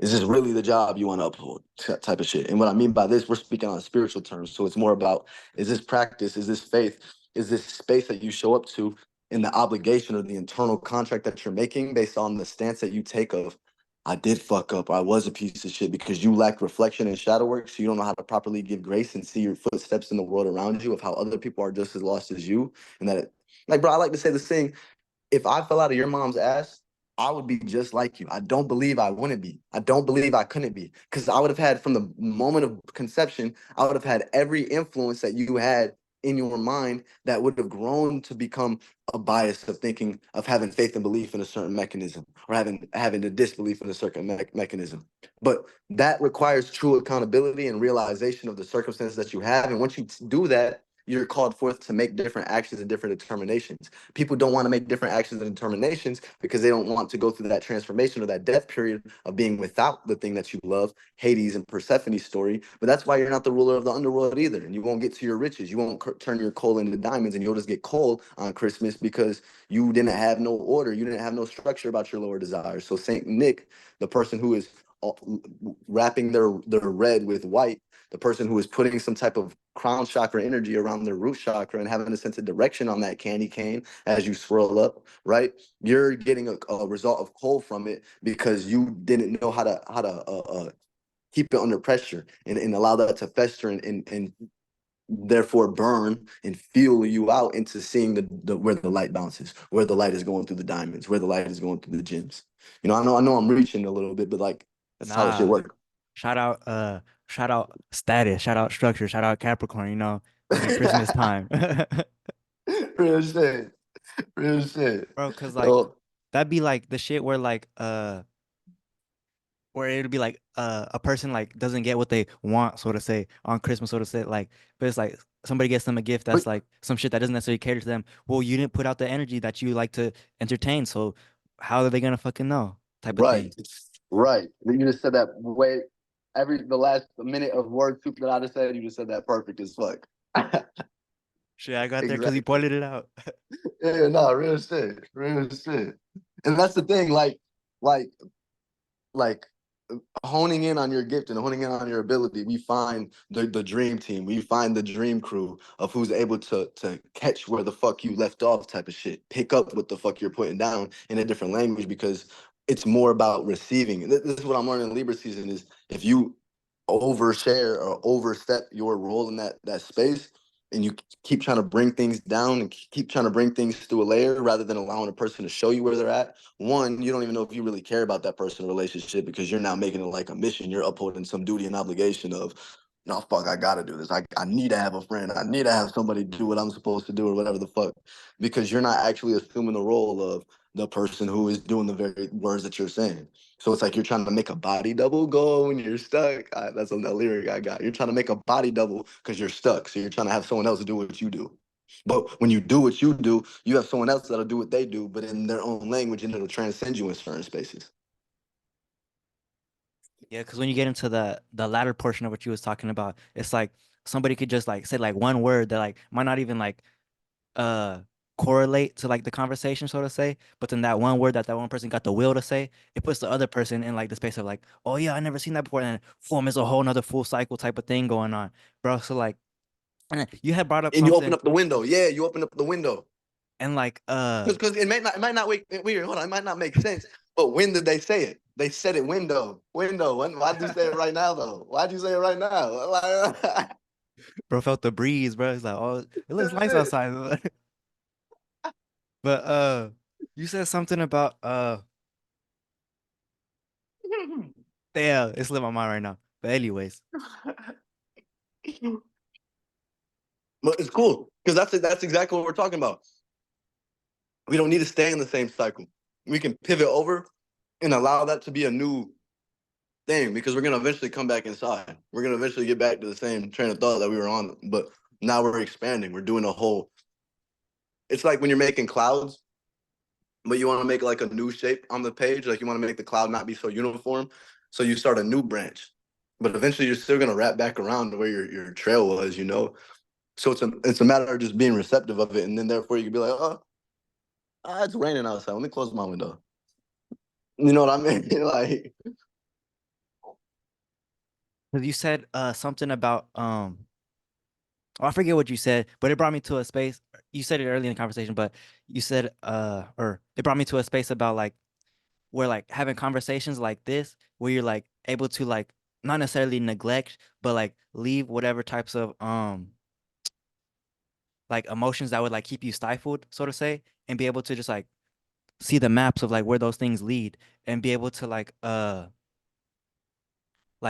Is this really the job you want to uphold? Type of shit. And what I mean by this, we're speaking on spiritual terms. So it's more about, is this practice, is this faith, is this space that you show up to in the obligation or the internal contract that you're making based on the stance that you take of, I did fuck up, or I was a piece of shit, because you lack reflection and shadow work. So you don't know how to properly give grace and see your footsteps in the world around you of how other people are just as lost as you. And that, like, bro, I like to say this thing, if I fell out of your mom's ass, I would be just like you. I don't believe I wouldn't be. I don't believe I couldn't be. Because I would have had, from the moment of conception, I would have had every influence that you had in your mind that would have grown to become a bias of thinking, of having faith and belief in a certain mechanism, or having a disbelief in a certain mechanism. But that requires true accountability and realization of the circumstances that you have. And once you do that, you're called forth to make different actions and different determinations. People don't want to make different actions and determinations because they don't want to go through that transformation or that death period of being without the thing that you love, Hades and Persephone's story. But that's why you're not the ruler of the underworld either. And you won't get to your riches. You won't turn your coal into diamonds, and you'll just get coal on Christmas because you didn't have no order. You didn't have no structure about your lower desires. So Saint Nick, the person who is wrapping their red with white, the person who is putting some type of crown chakra energy around their root chakra and having a sense of direction on that candy cane as you swirl up, right? You're getting a result of coal from it because you didn't know how to keep it under pressure and allow that to fester and therefore burn and fuel you out into seeing the where the light bounces, where the light is going through the diamonds, where the light is going through the gems. I know I'm reaching a little bit, but like that's how the shit Nah, works. shout out, shout out status, shout out structure, shout out Capricorn. During Christmas time, Real shit. Real shit. bro. Cause like Oh, that'd be like the shit where like where it'd be like a person like doesn't get what they want, so to say, on Christmas, so to say, like, but it's like somebody gets them a gift but that's like some shit that doesn't necessarily cater to them. Well, you didn't put out the energy that you like to entertain, so how are they gonna fucking know? Type of right, thing. right. You just said that way. The last minute of word soup that I just said, you just said that perfect as fuck. Shit, I got there because he Exactly. pointed it out. Yeah, no, real shit. Real shit. And that's the thing, like, like honing in on your gift and honing in on your ability, we find the dream team. We find the dream crew of who's able to catch where the fuck you left off type of shit. Pick up what the fuck you're putting down in a different language because it's more about receiving. This is what I'm learning in Libra season is if you overshare or overstep your role in that space and you keep trying to bring things down and keep trying to bring things through a layer rather than allowing a person to show you where they're at, one, you don't even know if you really care about that personal relationship because you're now making it like a mission. You're upholding some duty and obligation of no, fuck, I gotta do this. I need to have a friend. I need to have somebody do what I'm supposed to do or whatever the fuck. Because you're not actually assuming the role of the person who is doing the very words that you're saying. So it's like you're trying to make a body double go when you're stuck. That's a lyric I got. You're trying to make a body double because you're stuck. So you're trying to have someone else do what you do. But when you do what you do, you have someone else that'll do what they do, but in their own language, and it'll transcend you in certain spaces. Yeah, because when you get into the latter portion of what you was talking about, it's like somebody could just like say like one word that like might not even like uh correlate to like the conversation, so to say, but then that one word that that one person got the will to say, it puts the other person in like the space of like, oh yeah, I never seen that before, and then form is a whole nother full cycle type of thing going on, bro. So like, and then you had brought up And you open something, up the window. Yeah, you open up the window. and like Because it might not weird. Hold on, it might not make sense. But when did they say it? They said it window. Why'd you say it right now though? Why'd you say it right now? Like, bro felt the breeze, bro. It's like, oh, it looks that's nice it. outside. But you said something about damn, it's lit my mind right now. But anyways, But it's cool because that's exactly what we're talking about. We don't need to stay in the same cycle. We can pivot over and allow that to be a new thing because we're gonna eventually come back inside. We're gonna eventually get back to the same train of thought that we were on, but now we're expanding. We're doing a whole. It's like when you're making clouds, but you want to make like a new shape on the page. Like you want to make the cloud not be so uniform. So you start a new branch, but eventually you're still gonna wrap back around to where your trail was. So it's a matter of just being receptive of it, and then therefore you can be like, oh, it's raining outside. Let me close my window. You know what I mean? Like, because you said something about oh, I forget what you said, but it brought me to a space. You said it early in the conversation, but you said or it brought me to a space about like where like having conversations like this where you're like able to like not necessarily neglect but like leave whatever types of like emotions that would like keep you stifled, so to say, and be able to just like see the maps of like where those things lead and be able to like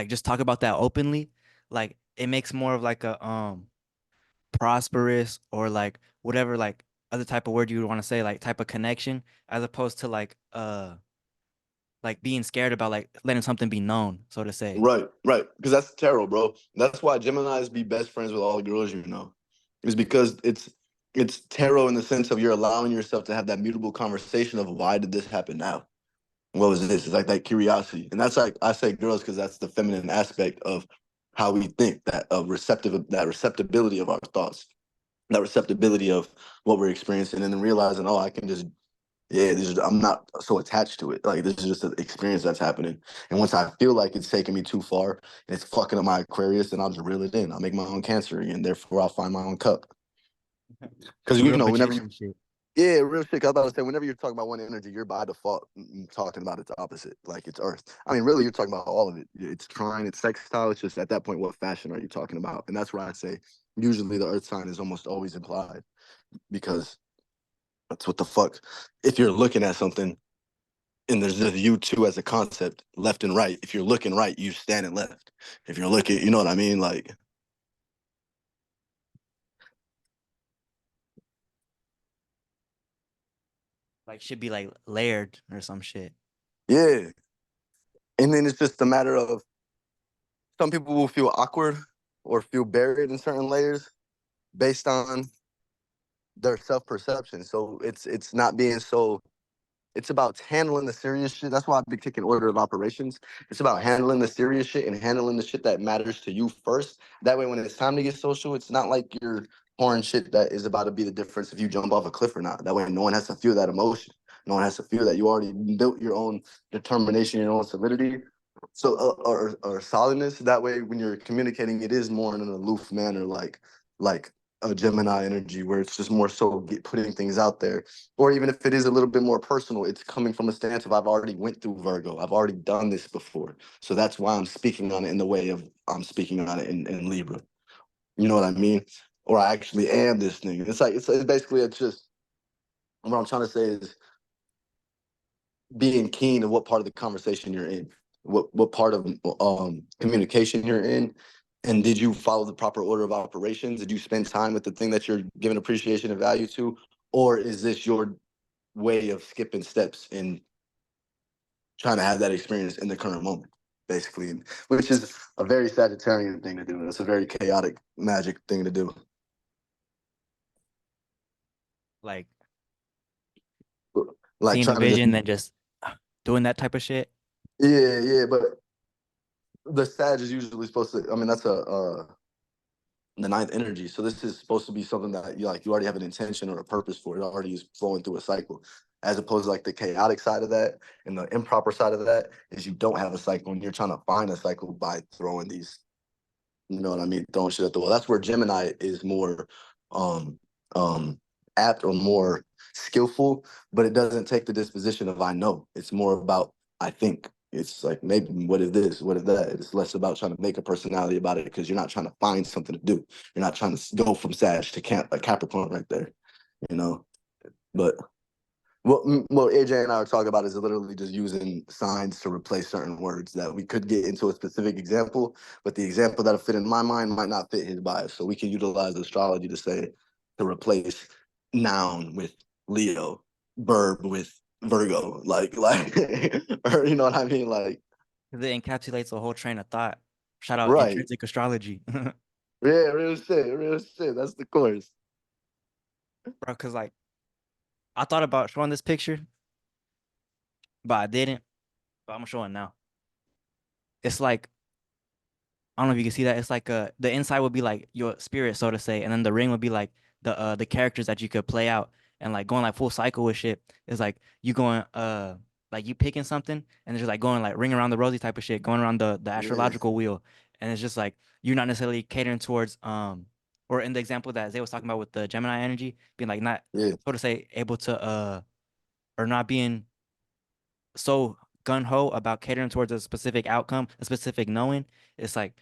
just talk about that openly. Like it makes more of like a prosperous or like whatever like other type of word you would want to say, like type of connection, as opposed to like being scared about like letting something be known, so to say. right. Because that's tarot, bro. That's why Geminis be best friends with all the girls you know. Is because it's tarot in the sense of you're allowing yourself to have that mutable conversation of why did this happen now? What was this? It's like that curiosity. And that's like I say girls because that's the feminine aspect of how we think, that receptibility of our thoughts, that receptibility of what we're experiencing, and then realizing, oh, I can just yeah, I'm not so attached to it. Like this is just an experience that's happening. And once I feel like it's taking me too far and it's fucking up my Aquarius, then I'll just reel it in. I'll make my own Cancer and therefore I'll find my own cup. Because Real whenever you magician shit. yeah, real shit. 'Cause I was about to say, whenever you're talking about one energy, you're by default talking about its opposite, like it's Earth. I mean, really, you're talking about all of it. It's trine, it's sextile. It's just at that point, what fashion are you talking about? And that's where I say usually the Earth sign is almost always implied because that's what the fuck. If you're looking at something and there's just you two as a concept, left and right. If you're looking right, you standing left. If you're looking, you know what I mean? Like, Like should be like layered or some shit. yeah. And then it's just a matter of some people will feel awkward or feel buried in certain layers based on their self perception. So it's not being so. It's about handling the serious shit. That's why I be taking order of operations. It's about handling the serious shit and handling the shit that matters to you first. That way, when it's time to get social, it's not like you're pouring shit that is about to be the difference if you jump off a cliff or not. That way, no one has to feel that emotion. No one has to feel that you already built your own determination, your own solidity. So, or solidness. That way, when you're communicating, it is more in an aloof manner, like a Gemini energy, where it's just more so putting things out there, or even if it is a little bit more personal, it's coming from a stance of I've already went through Virgo, I've already done this before, so that's why I'm speaking on it in the way of I'm speaking on it in Libra. You know what I mean? Or I actually am this thing. It's like it's basically it's just what I'm trying to say is being keen to what part of the conversation you're in, what part of communication you're in, And did you follow the proper order of operations? Did you spend time with the thing that you're giving appreciation and value to? Or is this your way of skipping steps and trying to have that experience in the current moment, basically? Which is a very Sagittarian thing to do. It's a very chaotic magic thing to do. Like Like seeing the trying to just, vision, then just doing that type of shit. yeah, yeah. But the Sag is usually supposed to, I mean, that's the ninth energy. So this is supposed to be something that you already have an intention or a purpose for. It already is flowing through a cycle. As opposed to like the chaotic side of that and the improper side of that is you don't have a cycle and you're trying to find a cycle by throwing these, you know what I mean, throwing shit at the wall. That's where Gemini is more um um apt or more skillful, but it doesn't take the disposition of I know. It's more about I think. It's like maybe what if this, what if that? It's less about trying to make a personality about it because you're not trying to find something to do. You're not trying to go from Sag to Capricorn right there, you know. But what AJ and I are talking about is literally just using signs to replace certain words that we could get into a specific example, but the example that'll fit in my mind might not fit his bias. So we can utilize astrology to say to replace noun with Leo, verb with Virgo, or you know what I mean? Like, Because it encapsulates a whole train of thought. Shout out right. intrinsic astrology. Bro, Yeah, real shit, real shit. That's the course. because like I thought about showing this picture, but I didn't. But I'm showing now. It's like I don't know if you can see that. It's like the inside would be like your spirit, so to say, and then the ring would be like the characters that you could play out and like going like full cycle with shit. It's like you going like you picking something and it's just like going like ring around the rosy type of shit, going around the Yeah, astrological wheel. And it's just like you're not necessarily catering towards or in the example that Zay was talking about with the Gemini energy, being like not yeah. so to say able to or not being so gun ho about catering towards a specific outcome, a specific knowing. It's like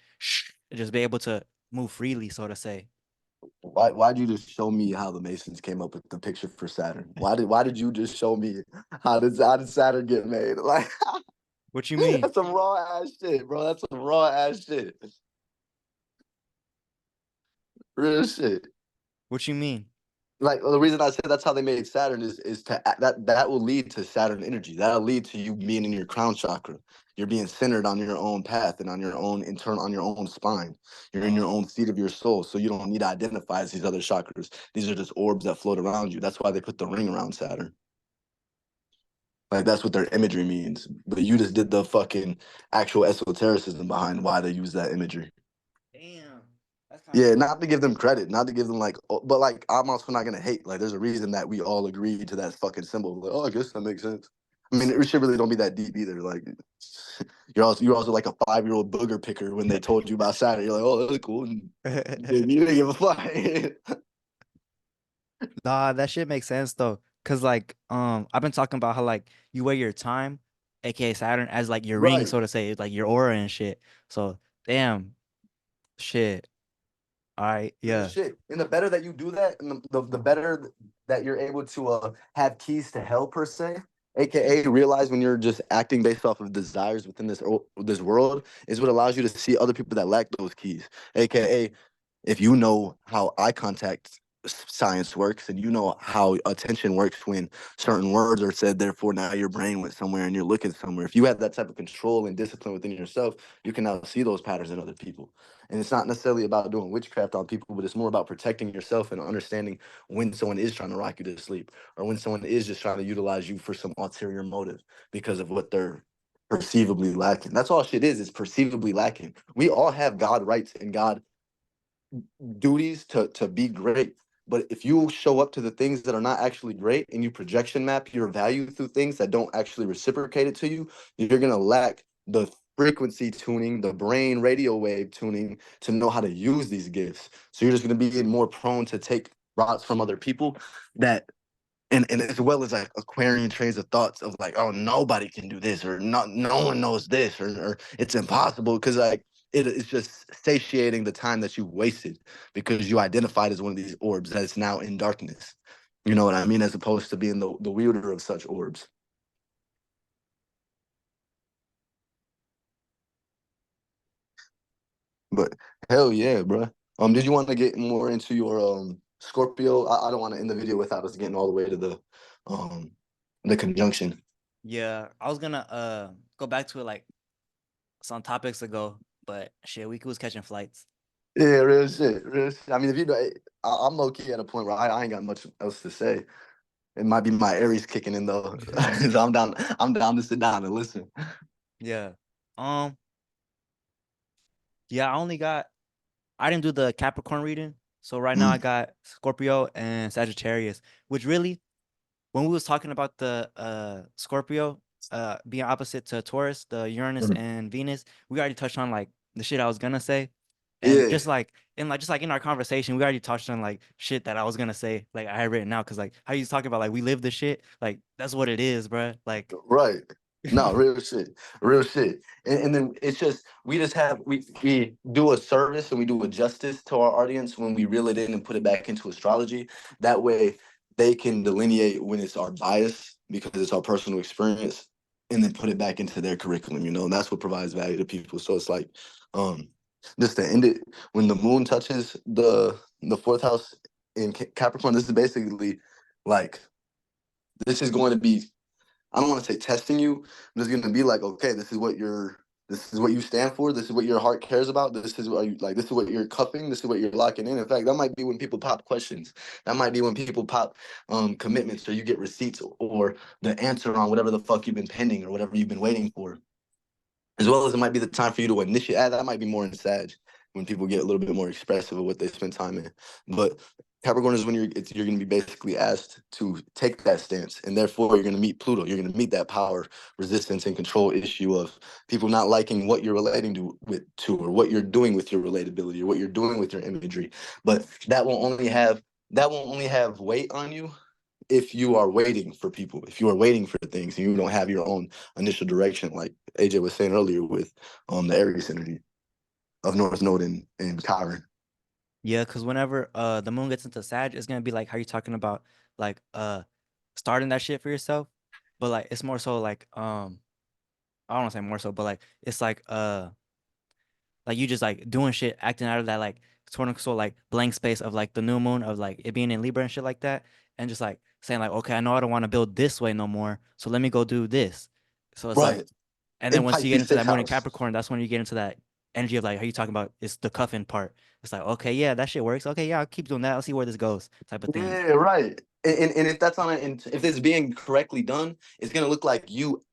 just be able to move freely, so to say. Why'd you just show me how the Masons came up with the picture for Saturn? Why did you just show me how did Saturn get made? Like What you mean? that's some raw ass shit, bro. That's some raw ass shit. Real shit. What you mean? Like the reason I said that's how they made Saturn is that will lead to Saturn energy. That'll lead to you being in your crown chakra. You're being centered on your own path and on your own internal on your own spine. You're in your Oh, own seat of your soul. So you don't need to identify as these other chakras. These are just orbs that float around you. That's why they put the ring around Saturn. Like that's what their imagery means. But you just did the fucking actual esotericism behind why they use that imagery. damn. That's kind of Yeah, dope. not to give them credit, not to give them like, but like I'm also not gonna hate. Like, there's a reason that we all agreed to that fucking symbol. Like, oh, I guess that makes sense. I mean, it should really don't be that deep either. Like, you're also like a 5-year-old booger picker when they told you about Saturn. You're like, oh, that's cool. And you didn't give a fuck. Nah, that shit makes sense though. Cause like I've been talking about how like you wear your time, aka Saturn, as like your ring, Right. so to say, like your aura and shit. So damn shit. All right, Real yeah. shit. And the better that you do that, and the better that you're able to have keys to hell per se, aka realize when you're just acting based off of desires within this world, is what allows you to see other people that lack those keys. AKA, if you know how eye contact science works and you know how attention works when certain words are said, therefore now your brain went somewhere and you're looking somewhere. If you have that type of control and discipline within yourself, you can now see those patterns in other people. And it's not necessarily about doing witchcraft on people, but it's more about protecting yourself and understanding when someone is trying to rock you to sleep or when someone is just trying to utilize you for some ulterior motive because of what they're perceivably lacking. That's all shit is perceivably lacking. We all have God rights and God duties to be great. But if you show up to the things that are not actually great and you projection map your value through things that don't actually reciprocate it to you, you're gonna lack the frequency tuning, the brain radio wave tuning to know how to use these gifts. So you're just gonna be more prone to take routes from other people that and as well as like acquiring trains of thoughts of like, oh, nobody can do this, or not, no one knows this, or it's impossible because like it's just satiating the time that you wasted because you identified as one of these orbs that's now in darkness. You know what I mean? As opposed to being the wielder of such orbs. But hell yeah, bro. Did you want to get more into your Scorpio? I don't want to end the video without us getting all the way to um the conjunction. Yeah, I was gonna go back to it like some topics ago, but shit, we was catching flights. Yeah, real shit, real shit. I mean, if you know, I'm low key at a point where I ain't got much else to say. It might be my Aries kicking in though. So I'm down to sit down and listen. Yeah. Um, yeah, I didn't do the Capricorn reading. So right now I Mm, got Scorpio and Sagittarius, which really when we was talking about the Scorpio being opposite to Taurus, the Uranus mm. and Venus, we already touched on like the shit I was gonna say. And Yeah, just like in our conversation, we already touched on like shit that I was gonna say, like I had written out, because like how you talking about like we live the shit, like that's what it is, bruh. Like right. No, real shit, real shit. And then it's just we just have we do a service and we do a justice to our audience when we reel it in and put it back into astrology. That way they can delineate when it's our bias because it's our personal experience, and then put it back into their curriculum. You know, and that's what provides value to people. So it's like, um, just to end it, when the moon touches the fourth house in Capricorn, this is basically like this is going to be, I don't want to say testing you, but it's going to be like, okay, this is what you stand for. This is what your heart cares about. This is what you like. This is what you're cuffing. This is what you're locking in. In fact, that might be when people pop questions. That might be when people pop commitments, or you get receipts or the answer on whatever the fuck you've been pending or whatever you've been waiting for, as well as it might be the time for you to initiate. That might be more in Sag when people get a little bit more expressive of what they spend time in. But Capricorn is when you're going to be basically asked to take that stance, and therefore you're going to meet Pluto. You're going to meet that power, resistance, and control issue of people not liking what you're relating to, or what you're doing with your relatability, or what you're doing with your imagery. But that won't only have weight on you if you are waiting for people, if you are waiting for things and you don't have your own initial direction, like AJ was saying earlier with the Aries energy of North Node and Chiron. yeah, because whenever the moon gets into Sag, it's gonna be like how you talking about like starting that shit for yourself, but like it's more so like I don't want to say more so, but like it's like you just like doing shit, acting out of that like sort of so like blank space of like the new moon of like it being in Libra and shit like that, and just like saying like, okay, I know I don't want to build this way no more, so let me go do this. So it's like, Right. and then In once you get Pisces into that sixth moon in house. Capricorn, that's when you get into that energy of like how you talking about it's the cuffing part. It's like, okay, yeah, that shit works. Okay, yeah, I'll keep doing that. I'll see where this goes, type of thing. Yeah, right. And if that's on it, and if it's being correctly done, it's gonna look like you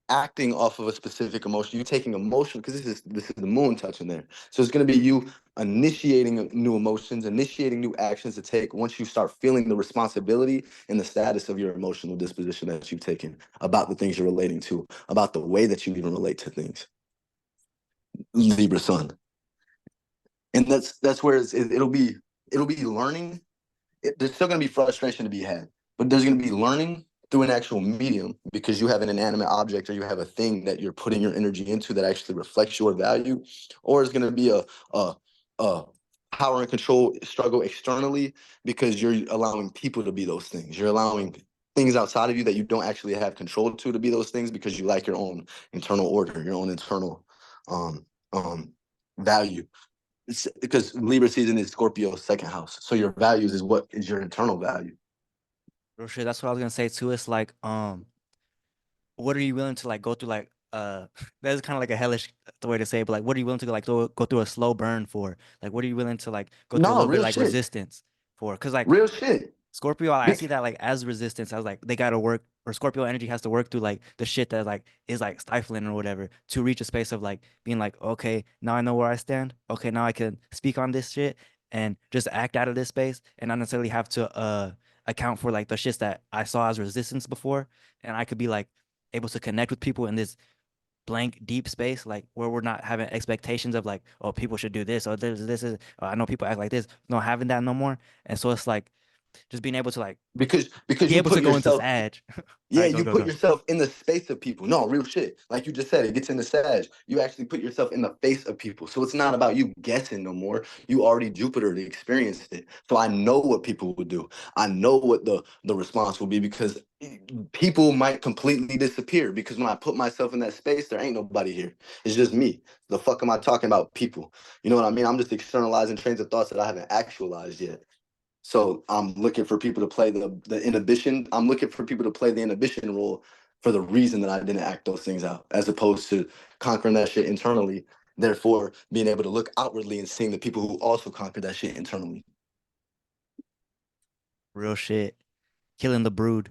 acting off of a specific emotion. You taking emotion because this is the moon touching there. So it's going to be you initiating new emotions, initiating new actions to take once you start feeling the responsibility and the status of your emotional disposition that you've taken about the things you're relating to, about the way that you even relate to things. Libra Sun, and that's where it'll be learning. There's still going to be frustration to be had, but there's going to be learning through an actual medium because you have an inanimate object or you have a thing that you're putting your energy into that actually reflects your value, or it's going to be a power and control struggle externally because you're allowing people to be those things. You're allowing things outside of you that you don't actually have control to be those things because you like your own internal order, your own internal um, um, value. It's because Libra season is Scorpio's second house. So your values is what is your internal value. Real shit. That's what I was gonna say too. It's like, what are you willing to like go through like that's kind of like a hellish way to say it, but like what are you willing to like go through a slow burn for? Like what are you willing to like go through a No, little bit real like shit. resistance for? Because like Real shit. Scorpio, I Bec- see that like as resistance. I was like, they gotta work, or Scorpio energy has to work through like the shit that like is like stifling or whatever to reach a space of like being like, okay, now I know where I stand. Okay, now I can speak on this shit and just act out of this space and not necessarily have to account for like the shits that I saw as resistance before. And I could be like able to connect with people in this blank deep space, like where we're not having expectations of like, oh, people should do this or this is, oh, I know people act like this, not having that no more. And so it's like just being able to like because be you able to put go into yourself. Sag. All Yeah, right, go you go put go. yourself in the space of people. No, real shit. Like you just said, it gets in the Sag. You actually put yourself in the face of people. So it's not about you guessing no more. You already Jupiter experienced it. So I know what people would do. I know what the response will be because people might completely disappear because when I put myself in that space, there ain't nobody here. It's just me. The fuck am I talking about people? You know what I mean? I'm just externalizing trains of thoughts that I haven't actualized yet. So I'm looking for people to play the inhibition. I'm looking for people to play the inhibition role for the reason that I didn't act those things out, as opposed to conquering that shit internally. Therefore, being able to look outwardly and seeing the people who also conquered that shit internally. Real shit. Killing the brood.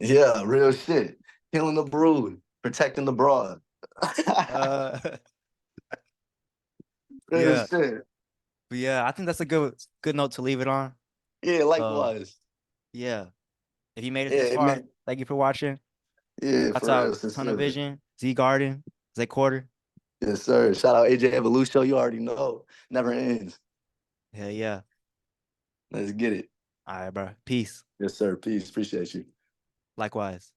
Yeah, real shit. Killing the brood, protecting the broad. Uh, Real yeah, shit. but yeah, I think that's a good note to leave it on. Yeah, Uh, likewise. yeah. If you made it this Yeah, far, man. thank you for watching. Yeah, That's for out real, Tunnel sincerely. Vision, Z Garden, ZayQuarter. Yes, sir. Shout out AJ Evolution. You already know. Never ends. Hell yeah. Let's get it. All right, bro. Peace. Yes, sir. Peace. Appreciate you. Likewise.